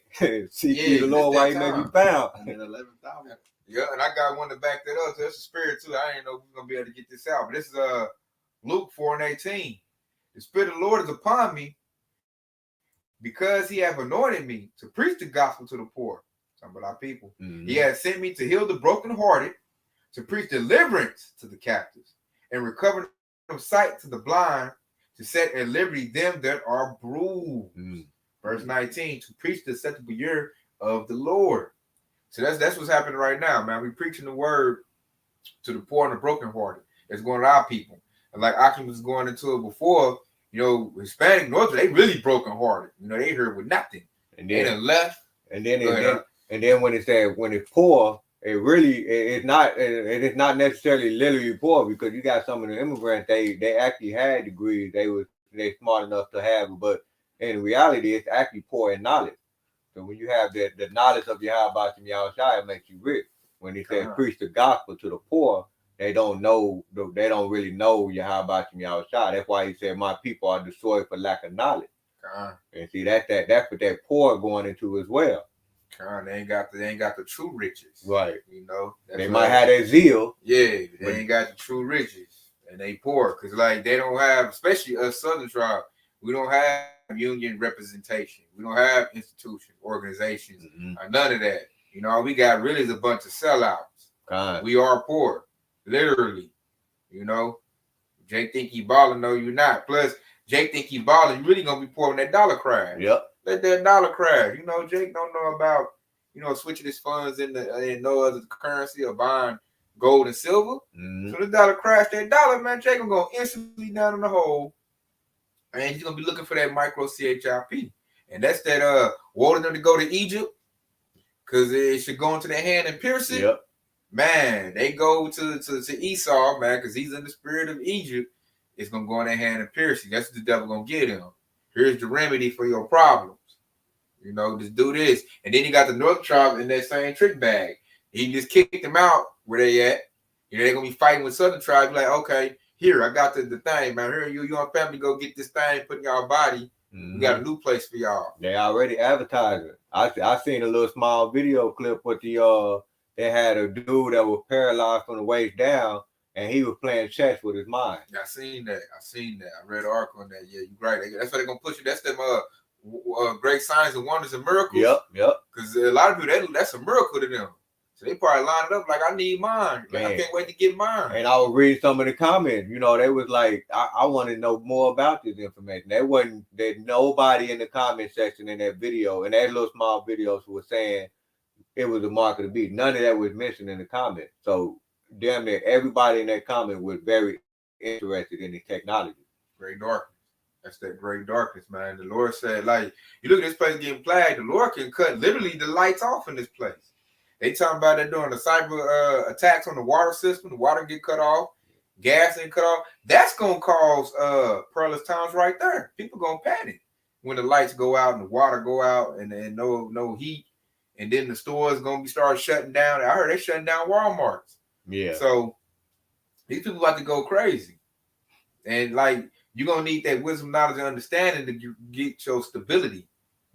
See the
that's
Lord while he may be found.
And then 11,000.
Yeah, and I got one to back that up. So that's the spirit too. I didn't know we were gonna be able to get this out. But this is Luke 4:18. The Spirit of the Lord is upon me because he have anointed me to preach the gospel to the poor. Some of our people. He has sent me to heal the brokenhearted, to preach deliverance to the captives, and recover of sight to the blind, to set at liberty them that are bruised. Verse 19, to preach the acceptable year of the Lord. So that's what's happening right now, man. We're preaching the word to the poor and the brokenhearted. It's going to our people. And like Akim was going into it before, you know, Hispanic North, they really brokenhearted. You know, they heard with nothing. And then they left.
And then when it's poor, it's not necessarily literally poor, because you got some of the immigrants, they actually had degrees, they smart enough to have, but in reality, it's actually poor in knowledge. So when you have the knowledge of Yahawah and Yahawashi, it makes you rich. When he says preach the gospel to the poor, they don't really know Yahawah and Yahawashi. That's why he said, my people are destroyed for lack of knowledge. And see, that's what that poor going into as well.
They ain't got the true riches.
Right.
You know,
they might have that zeal.
Yeah, they ain't got the true riches. And they poor. Because like they don't have, especially us Southern tribe, we don't have union representation. We don't have institutions, organizations, or none of that. You know, all we got really is a bunch of sellouts. We are poor, literally. You know, Jake think he balling, no, you're not. Plus, Jake think he balling, you really gonna be poor when that dollar crash.
Yep.
Let that dollar crash. You know, Jake don't know about, you know, switching his funds in no other currency or buying gold and silver. So the dollar crash, that dollar, man, Jake gonna go instantly down in the hole. And he's gonna be looking for that micro CHIP. And that's that wanting them to go to Egypt, because it should go into their hand and pierce it.
Yep.
Man, they go to Esau, man, because he's in the spirit of Egypt. It's gonna go in their hand and pierce it. That's what the devil gonna get him. Here's the remedy for your problems. You know, just do this. And then you got the North tribe in that same trick bag. He just kicked them out where they at. You know, they're gonna be fighting with Southern tribes. Like, okay, here, I got the thing, man. Here, you and your family go get this thing, put in y'all body. We got a new place for y'all.
They already advertising. I seen a little small video clip with they had a dude that was paralyzed from the waist down, and he was playing chess with his mind.
I seen that. I read an article on that. Yeah, you're right. That's why they're gonna push it. That's them great signs and wonders and miracles.
Yep.
Because a lot of people, that's a miracle to them. So they probably lined up like, I need mine. Like, I can't wait to get mine.
And I was reading some of the comments. You know, they was like, I want to know more about this information. There's nobody in the comment section in that video, and that little small videos was saying it was a mark of the beast. None of that was mentioned in the comment. So damn near everybody in that comment was very interested in the technology.
Great darkness. That's that great darkness, man. The Lord said, like, you look at this place getting plagued, the Lord can cut literally the lights off in this place. They talking about they're doing the cyber attacks on the water system. The water get cut off, gas ain't cut off. That's gonna cause perilous times right there. People gonna panic when the lights go out and the water go out and no heat, and then the stores gonna start shutting down. I heard they shutting down Walmarts.
Yeah.
So these people about to go crazy, and like you're gonna need that wisdom, knowledge, and understanding to get your stability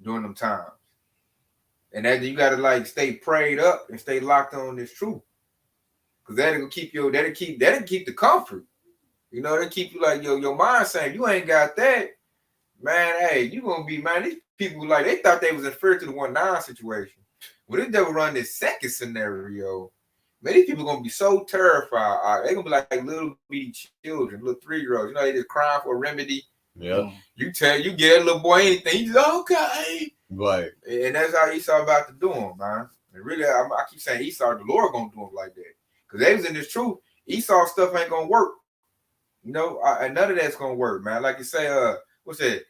during them times. And that you gotta like stay prayed up and stay locked on this truth, because that'll keep the comfort. You know, that'll keep you like your mind saying you ain't got that, man. Hey, you gonna be, man. These people like they thought they was inferior to the 1-9 situation. When this devil run this second scenario, man, these people gonna be so terrified. They're gonna be like little bitty children, little 3-year-olds. You know, they just crying for a remedy.
Yeah.
You get a little boy anything, he's okay.
Right.
And that's how Esau about to do him, man. And really, I keep saying Esau, the Lord gonna do him like that. Because they was in this truth. Esau stuff ain't gonna work. You know, and none of that's gonna work, man. Like you say, what's that?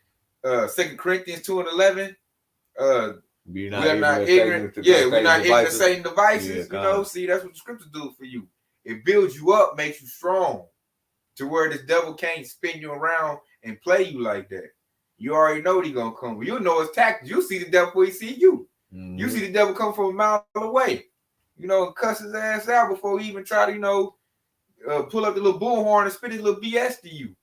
2 Corinthians 2:11. We are not ignorant. Yeah, we're not ignorant of Satan devices. You know, see, that's what the scriptures do for you. It builds you up, makes you strong, to where this devil can't spin you around and play you like that. You already know he's gonna come. You know his tactics. You see the devil before he see you. Mm-hmm. You see the devil come from a mile away. You know, cuss his ass out before he even try to, you know, pull up the little bullhorn and spit his little BS to you.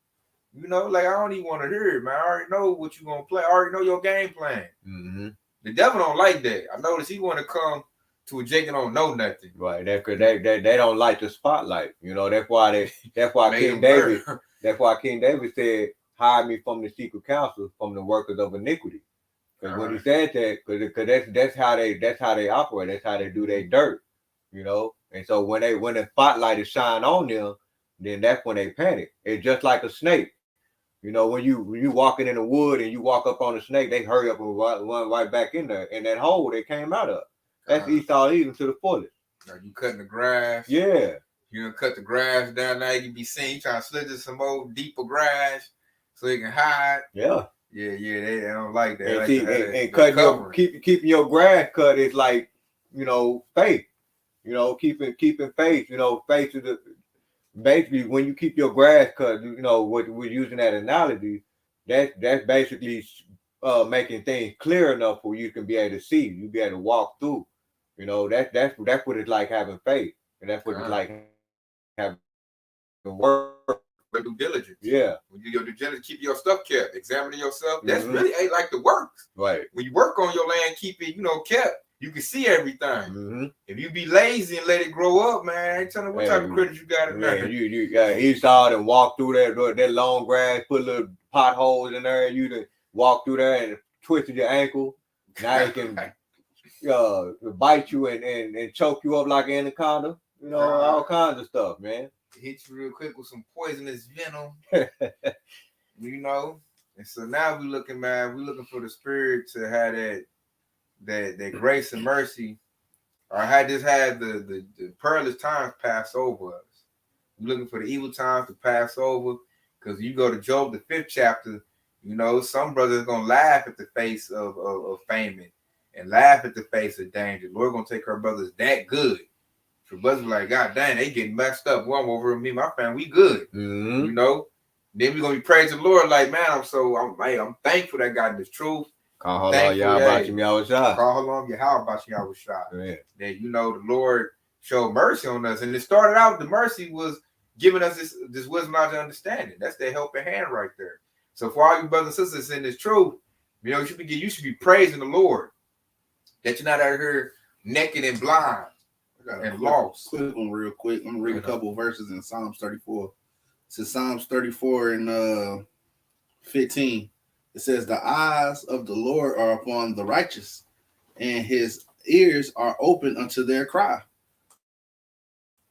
You know, like, I don't even want to hear it, man. I already know what you're going to play. I already know your game plan. Mm-hmm. The devil don't like that. I notice he want to come to a Jake and don't know nothing.
Right. They don't like the spotlight. You know, that's why King David said, hide me from the secret counsel, from the workers of iniquity. Because when he said that, because that's how they operate. That's how they do their dirt. You know, and so when the spotlight is shine on them, then that's when they panic. It's just like a snake. You know, when you walking in the wood and you walk up on a snake, they hurry up and run right back in there in that hole they came out of. That's Esau even to the fullest.
Are you cutting the grass?
Yeah.
You gonna cut the grass down now, you can be seen. You trying to slither some more deeper grass so you can hide.
Yeah.
Yeah, they don't like that.
And cutting keeping your grass cut is like, you know, faith. You know, keeping faith. You know, faith is basically when you keep your grass cut. You know, what we're using that analogy. That's basically making things clear enough for you can be able to see. You be able to walk through. You know, that's what it's like having faith, and that's what it's like having work.
Due diligence.
Yeah.
When you do due diligence, keep your stuff kept, examining yourself. That's really ain't like the works.
Right.
When you work on your land, keep it, you know, kept. You can see everything. Mm-hmm. If you be lazy and let it grow up, man, I ain't telling what type of critters you got in there.
You Esau and walk through that long grass, put little potholes in there, and you to walk through there and twisted your ankle. Now it can bite you and choke you up like an anaconda. You know, all kinds of stuff, man.
Hit you real quick with some poisonous venom. You know, and so now we're looking for the spirit to have that grace and mercy, or had the perilous times pass over us. We're looking for the evil times to pass over, because you go to Job, the 5th chapter, you know, some brothers are gonna laugh at the face of famine and laugh at the face of danger. The Lord gonna take our brothers that good. So brothers like, God dang, they getting messed up. One over me, my family, we good. Mm-hmm. You know. Then we're gonna be praising the Lord, like, man, I'm thankful that God is truth.
Call Halal, Yahawashi.
Call Halal, Yahawashi. That, you know, the Lord showed mercy on us, and it started out, the mercy was giving us this wisdom, knowledge, and understanding. That's the helping hand right there. So for all you brothers and sisters in this truth, you know, you should be praising the Lord, that you're not out here naked and blind and lost.
Quick one, real quick. I'm gonna read a couple of verses in Psalms 34. It says Psalms 34 and 15. It says, the eyes of the Lord are upon the righteous, and his ears are open unto their cry.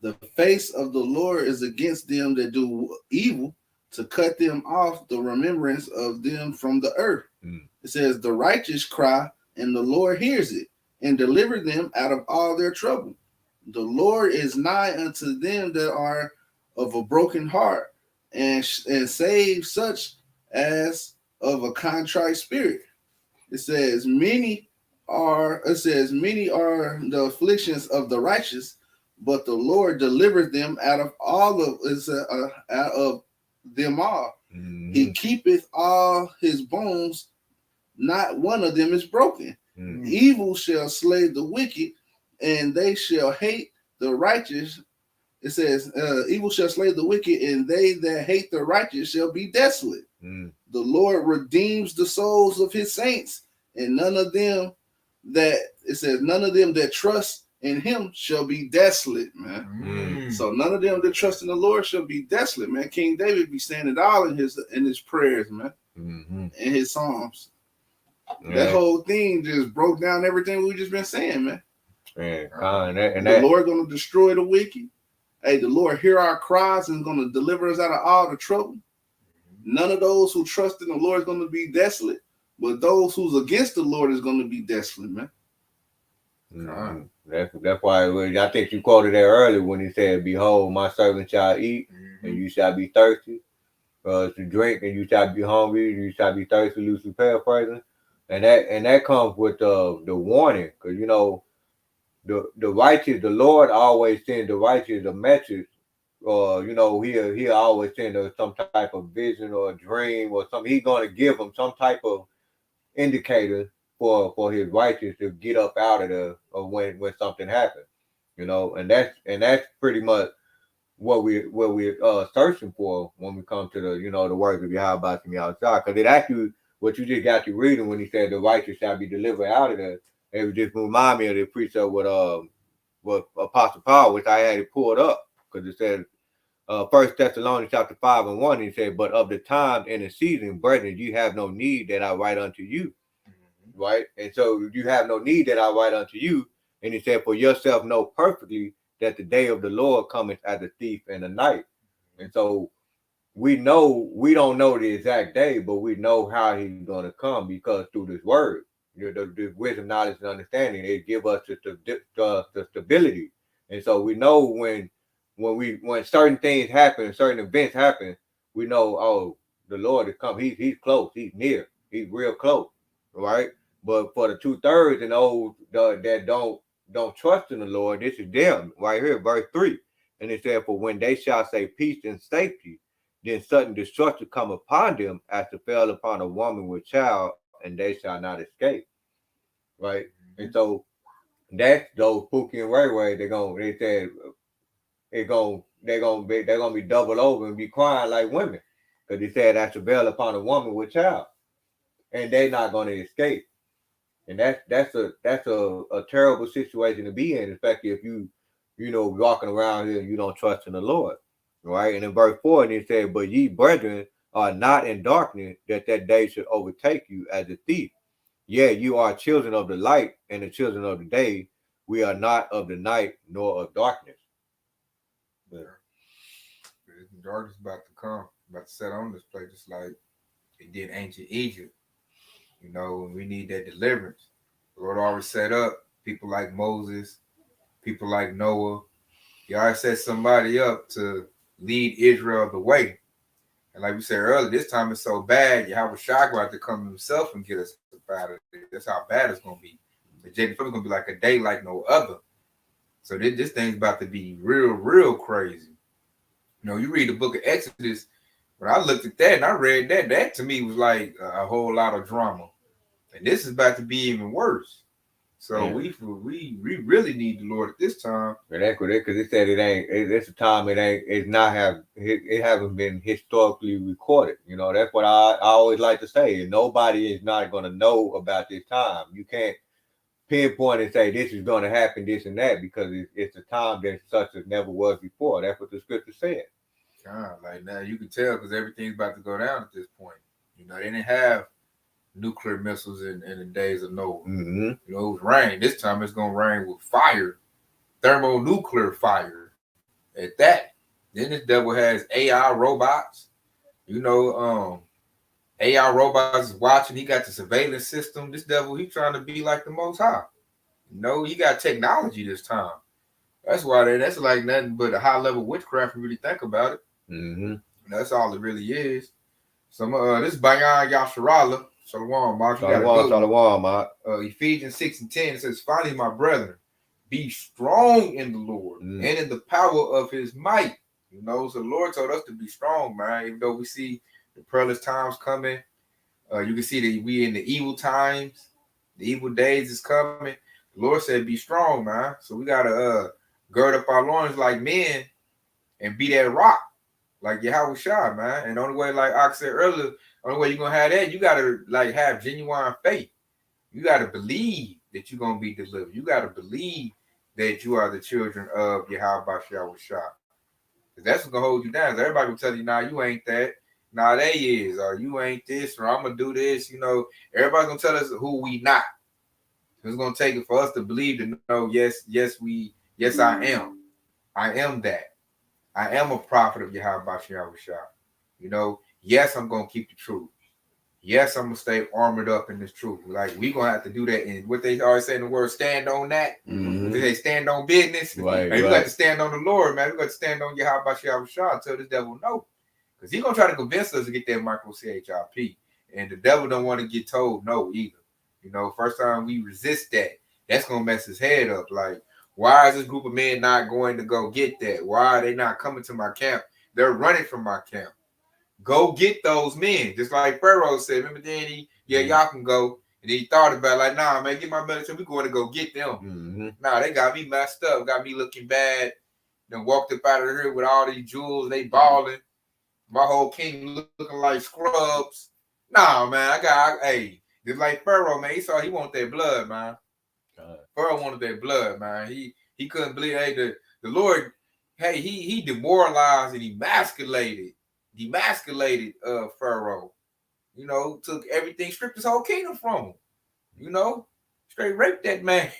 The face of the Lord is against them that do evil, to cut them off the remembrance of them from the earth. It says, the righteous cry, and the Lord hears it, and deliver them out of all their trouble. The Lord is nigh unto them that are of a broken heart, and save such as of a contrite spirit. It says many are the afflictions of the righteous, but the Lord delivered them out of them all. Mm-hmm. He keepeth all his bones, not one of them is broken. Mm-hmm. Evil shall slay the wicked, and they shall hate the righteous. It says, evil shall slay the wicked, and they that hate the righteous shall be desolate. Mm. The Lord redeems the souls of his saints, and none of them that trust in him shall be desolate, man. Mm. So none of them that trust in the Lord shall be desolate, man. King David be saying it all in his prayers, man, in his psalms. Yeah. That whole thing just broke down everything we just been saying, man. The Lord gonna destroy the wicked. Hey, the Lord hear our cries and is going to deliver us out of all the trouble. None of those who trust in the Lord is going to be desolate, but those who's against the Lord is going to be desolate, man.
That's why I think you quoted there earlier when he said, behold, my servant shall eat, and you shall be thirsty. to drink, and you shall be hungry, you shall be thirsty, loosely paraphrasing. And that comes with the warning, because you know the righteous, the Lord always sends the righteous a message, or you know he'll always send some type of vision or a dream or something. He's gonna give them some type of indicator for his righteous to get up out of when something happens, you know, and that's pretty much what we're searching for when we come to the words of Yahawah from Rawchaa, because it actually what you just got to reading when he said the righteous shall be delivered out of there. It would just remind me of the precept with Apostle Paul, which I had it pulled up because it said 1 Thessalonians chapter 5:1. He said, "But of the time and the season, brethren, you have no need that I write unto you." Right, and so you have no need that I write unto you, and he said, "For yourself know perfectly that the day of the Lord cometh as a thief in the night." And so we don't know the exact day, but we know how he's going to come, because through this word, the wisdom, knowledge, and understanding, it give us the stability. And so we know when certain things happen, certain events happen, we know, oh, the Lord is coming. He's close. He's near. He's real close. Right. But for the 2/3 and those that don't trust in the Lord, this is them right here, verse 3. And it said, "For when they shall say peace and safety, then sudden destruction come upon them as to fell upon a woman with child, and they shall not escape." Right. And so that's those Pookie and Ray. They said they're gonna be doubled over and be crying like women, because he said that's to fell upon a woman with child, and they're not gonna escape. And that's a terrible situation to be in, especially if you walking around here and you don't trust in the Lord, right? And in verse 4, and it said, "But ye brethren are not in darkness, that day should overtake you as a thief. Yeah, you are children of the light and the children of the day. We are not of the night nor of darkness."
Yeah. Darkness about to come, about to set on this place, just like it did ancient Egypt. You know, we need that deliverance. The Lord already set up people like Moses, people like Noah. He already set somebody up to lead Israel the way. And like we said earlier, this time it's so bad, Yahawashi going to come himself and get us out of it. That's how bad it's going to be. The Jacob is going to be like a day like no other. So this thing's about to be real crazy. You know, you read the book of Exodus. When I looked at that and I read that to me was like a whole lot of drama. And this is about to be even worse. So we really need the Lord at this time.
And that's what because it said it's a time it haven't been historically recorded. You know, that's what I always like to say. Nobody is not going to know about this time. You can't pinpoint and say this is going to happen, this and that, because it's a time that such as never was before. That's what the scripture said.
Like now you can tell because everything's about to go down at this point. You know, they didn't have nuclear missiles in the days of Noah.
Mm-hmm.
You know, it was rain. This time it's gonna rain with fire, thermonuclear fire. At that, then this devil has AI robots. You know, AI robots is watching. He got the surveillance system. This devil, he trying to be like the Most High. You know, he got technology this time. That's why that's like nothing but a high level witchcraft. If you really think about it.
Mm-hmm.
That's all it really is. Some this is Banyan Yasharala. Shalom, Mark.
Shalom, Mark.
Ephesians 6:10 says, "Finally, my brethren, be strong in the Lord and in the power of his might." You know, so the Lord told us to be strong, man. Even though we see the perilous times coming, you can see that we in the evil times, the evil days is coming. The Lord said, "Be strong, man." So we gotta gird up our loins like men and be that rock, like Yahawashi, man. And the only way, like I said earlier, the only way you're gonna have that, you gotta like have genuine faith. You gotta believe that you're gonna be delivered. You gotta believe that you are the children of Yahawashi. Because that's what's gonna hold you down. Everybody will tell you, "Nah, you ain't that. Nah, they is, or you ain't this, or I'm gonna do this." You know, everybody's gonna tell us who we not. It's gonna take it for us to believe to know, yes, I am. I am that. I am a prophet of Yahawashi. You know, yes, I'm gonna keep the truth. Yes, I'm gonna stay armored up in this truth. Like we gonna have to do that. And what they always say in the word, stand on that.
Mm-hmm.
They stand on business.
Right,
and we got to stand on the Lord, man. We got to stand on Yahawashi until this devil know. Because he's going to try to convince us to get that micro CHIP. And the devil don't want to get told no either. You know, first time we resist that, that's going to mess his head up. Like, why is this group of men not going to go get that? Why are they not coming to my camp? They're running from my camp. Go get those men. Just like Pharaoh said. Remember then y'all can go. And then he thought about it, like, nah, man, get my military. We're going to go get them. Nah, they got me messed up. Got me looking bad. Then walked up out of here with all these jewels. They balling. My whole kingdom looking like scrubs. Nah, man, hey, just like Pharaoh, man. He wanted that blood, man. Pharaoh wanted that blood, man. He couldn't believe, hey, the Lord, hey, he demoralized and emasculated Pharaoh. You know, took everything, stripped his whole kingdom from him. You know, straight raped that man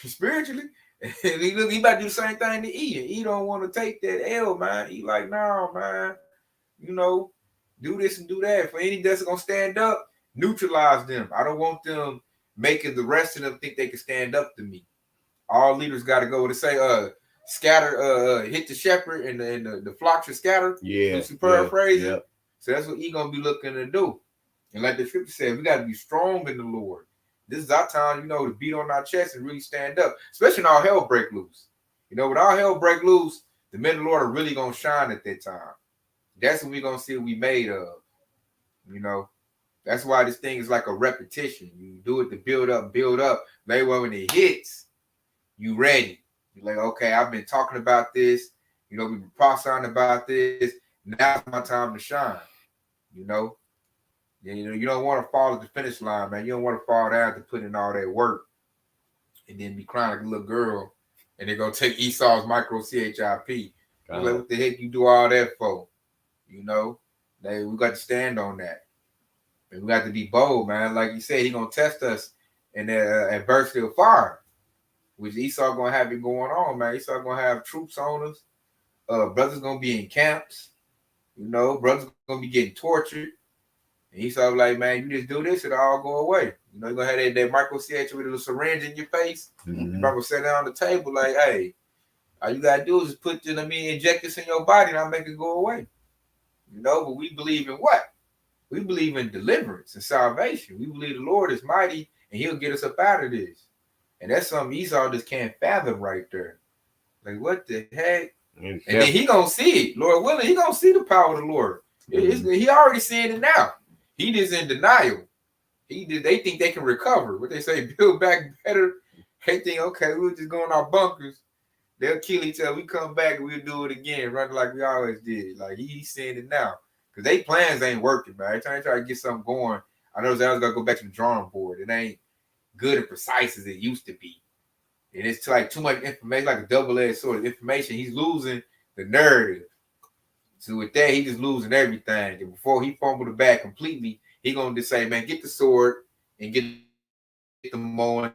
spiritually. And he about to do the same thing to E. And E don't want to take that L, man. He like, no, man. You know, do this and do that. For any that's gonna stand up, neutralize them. I don't want them making the rest of them think they can stand up to me. All leaders got to go to say, scatter, hit the shepherd and the flock should scatter.
Yeah.
To paraphrase it. So that's what he gonna be looking to do. And like the scripture said, we got to be strong in the Lord. This is our time, you know, to beat on our chest and really stand up, especially when all hell break loose. You know, when all hell break loose, the men of the Lord are really gonna shine at that time. That's when we're gonna see what we made of. You know, that's why this thing is like a repetition. You do it to build up. Maybe when it hits, you ready. You're like, okay, I've been talking about this. You know, we've been prophesying about this. Now's my time to shine. You know, you don't want to fall at the finish line, man. You don't want to fall down to put in all that work and then be crying like a little girl, and they're gonna take Esau's micro CHIP. Like, what the heck you do all that for? You know, we got to stand on that, and we got to be bold, man. Like you said, he's gonna test us in the adversity of fire, which Esau gonna have it going on, man. Esau gonna have troops on us. Brothers gonna be in camps. You know, brothers gonna be getting tortured. And Esau like, man, you just do this, it'll all go away. You know, you're gonna have that micro CH with a little syringe in your face. You're gonna sit down on the table like, hey, all you gotta do is put inject this in your body and I'll make it go away. You know, but we believe in what? We believe in deliverance and salvation. We believe the Lord is mighty and he'll get us up out of this. And that's something Esau just can't fathom right there. Like, what the heck? And then he gonna see it, Lord willing. He gonna see the power of the Lord. He already seeing it now. He just in denial. They think they can recover. What they say, build back better. They think, okay, we'll just go in our bunkers. They'll kill each other. We come back and we'll do it again, run like we always did. Like he's seeing it now because they plans ain't working, man. Every time they try to get something going, I know that was gonna go back to the drawing board. It ain't good and precise as it used to be. And it's like too much information, like a double-edged sword of information. He's losing the narrative. So with that, he just losing everything. And before he fumbled the bag completely, he gonna just say, man, get the sword and get the Moan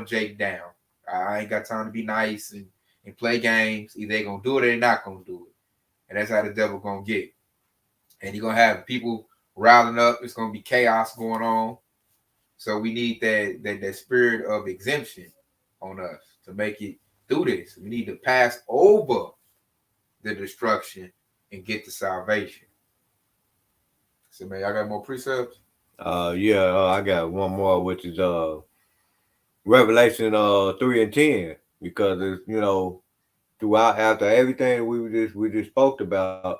Jake down. I ain't got time to be nice and play games. Either they gonna do it or they not gonna do it. And that's how the devil gonna get. And he gonna have people riling up. It's gonna be chaos going on. So we need that spirit of exemption on us to make it through this. We need to pass over the destruction and get the salvation. So man, y'all got more precepts?
I got one more, which is Revelation 3 and 10, because it's, you know, throughout after everything we just spoke about,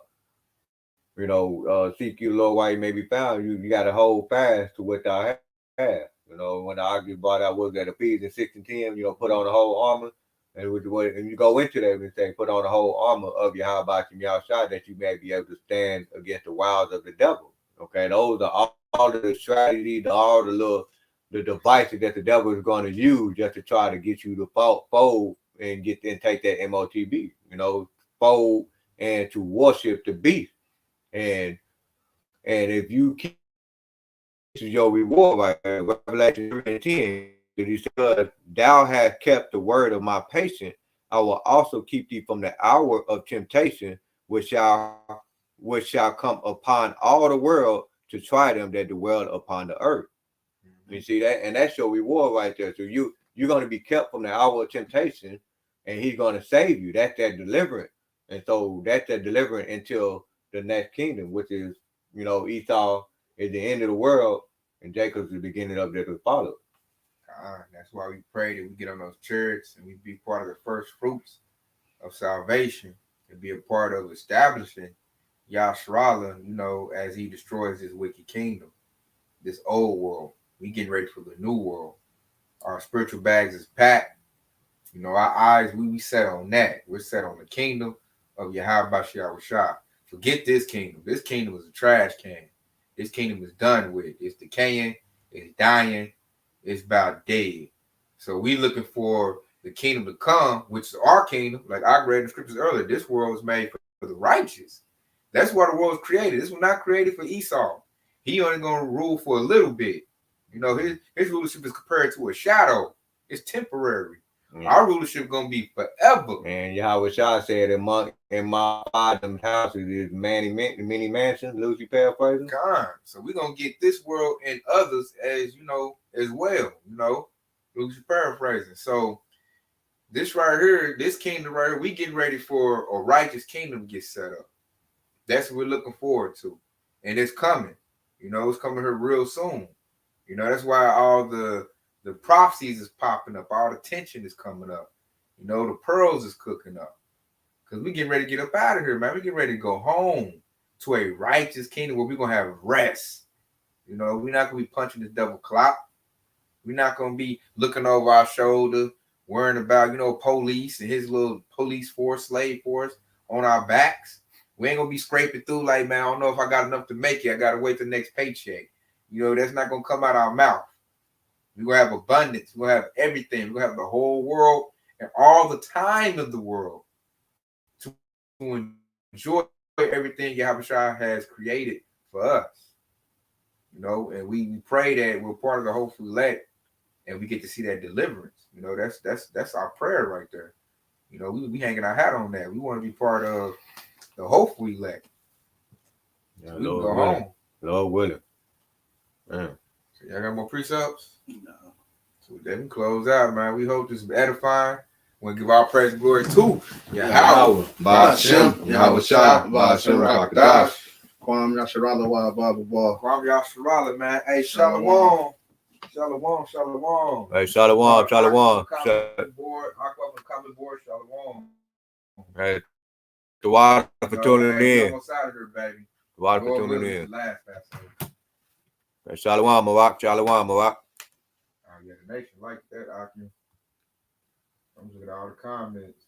you know, seek you, Lord, while you may be found. You got to hold fast to what thou have. You know, when the argument brought out was that Ephesians 6 and 10, you know, put on the whole armor. And you go into that and say, put on the whole armor of Yahawah and Yahawashi, that you may be able to stand against the wiles of the devil. Okay, those are all the strategies, all the devices that the devil is going to use just to try to get you to fold and take that MOTB. You know, fold and to worship the beast. And if you keep your reward right there, Revelation 3 and 10. He said, thou hast kept the word of my patience. I will also keep thee from the hour of temptation, which shall come upon all the world to try them that dwell upon the earth. You see that? And that's your reward right there. So you're going to be kept from the hour of temptation, and he's going to save you. That's that deliverance. And so that's that deliverance until the next kingdom, which is, you know, Esau is the end of the world and Jacob's the beginning of the follow.
That's why we pray that we get on those chariots and we be part of the first fruits of salvation and be a part of establishing Yahawah, you know, as he destroys his wicked kingdom, this old world. We getting ready for the new world. Our spiritual bags is packed. You know, our eyes, we set on that. We're set on the kingdom of Yahawashi. Forget this kingdom. This kingdom is a trash can. This kingdom is done with. It's decaying. It's dying. It's about dead. So we looking for the kingdom to come, which is our kingdom. Like I read in the scriptures earlier, this world was made for the righteous. That's why the world was created. This was not created for Esau. He only going to rule for a little bit. You know, his rulership is compared to a shadow. It's temporary. Our rulership going to be forever.
And Yahawashi said, in my father's houses is many mansions, loosely paraphrasing.
God. So we're going to get this world and others as, you know, as well, you know, loosely paraphrasing. So this right here, this kingdom right here, we getting ready for a righteous kingdom to get set up. That's what we're looking forward to. And it's coming. You know, it's coming here real soon. You know, that's why all the prophecies is popping up. All the tension is coming up. You know, the pearls is cooking up. Because we getting ready to get up out of here, man. We getting ready to go home to a righteous kingdom where we're going to have rest. You know, we're not going to be punching this double clock. We're not going to be looking over our shoulder, worrying about, you know, police and his little police force, slave force on our backs. We ain't going to be scraping through like, man, I don't know if I got enough to make it. I got to wait the next paycheck. You know, that's not going to come out our mouth. We're going to have abundance. We're going to have everything. We're going to have the whole world and all the time of the world to enjoy everything Yahawashi has created for us. You know, and we pray that we're part of the hopeful elect and we get to see that deliverance. You know, that's our prayer right there. You know, we hanging our hat on that. We want to be part of the hopeful elect.
Yeah,
we can go home.
Lord willing. Man.
So y'all got more precepts?
No.
So then we close out, man. We hope this is edifying. We'll give our praise and glory to Yahawah,
Ba'ashem,
Yahawashi,
Ba'ashem,
Qadash.
Kwam Yasharala wa Baba.
Kwam Yasharala, man. Hey, Shalom. Shalom, Shalom.
Hey, Shalom, Shalom.
Comment board, Shalom.
Hey, the water for tuning in.
Almost out of here, baby.
The water for tuning in.
Last Passover.
Hey, Shalom, Barak. Shalom, Barak.
Oh, yeah, the nation like that, Akim. I'm looking at all the comments.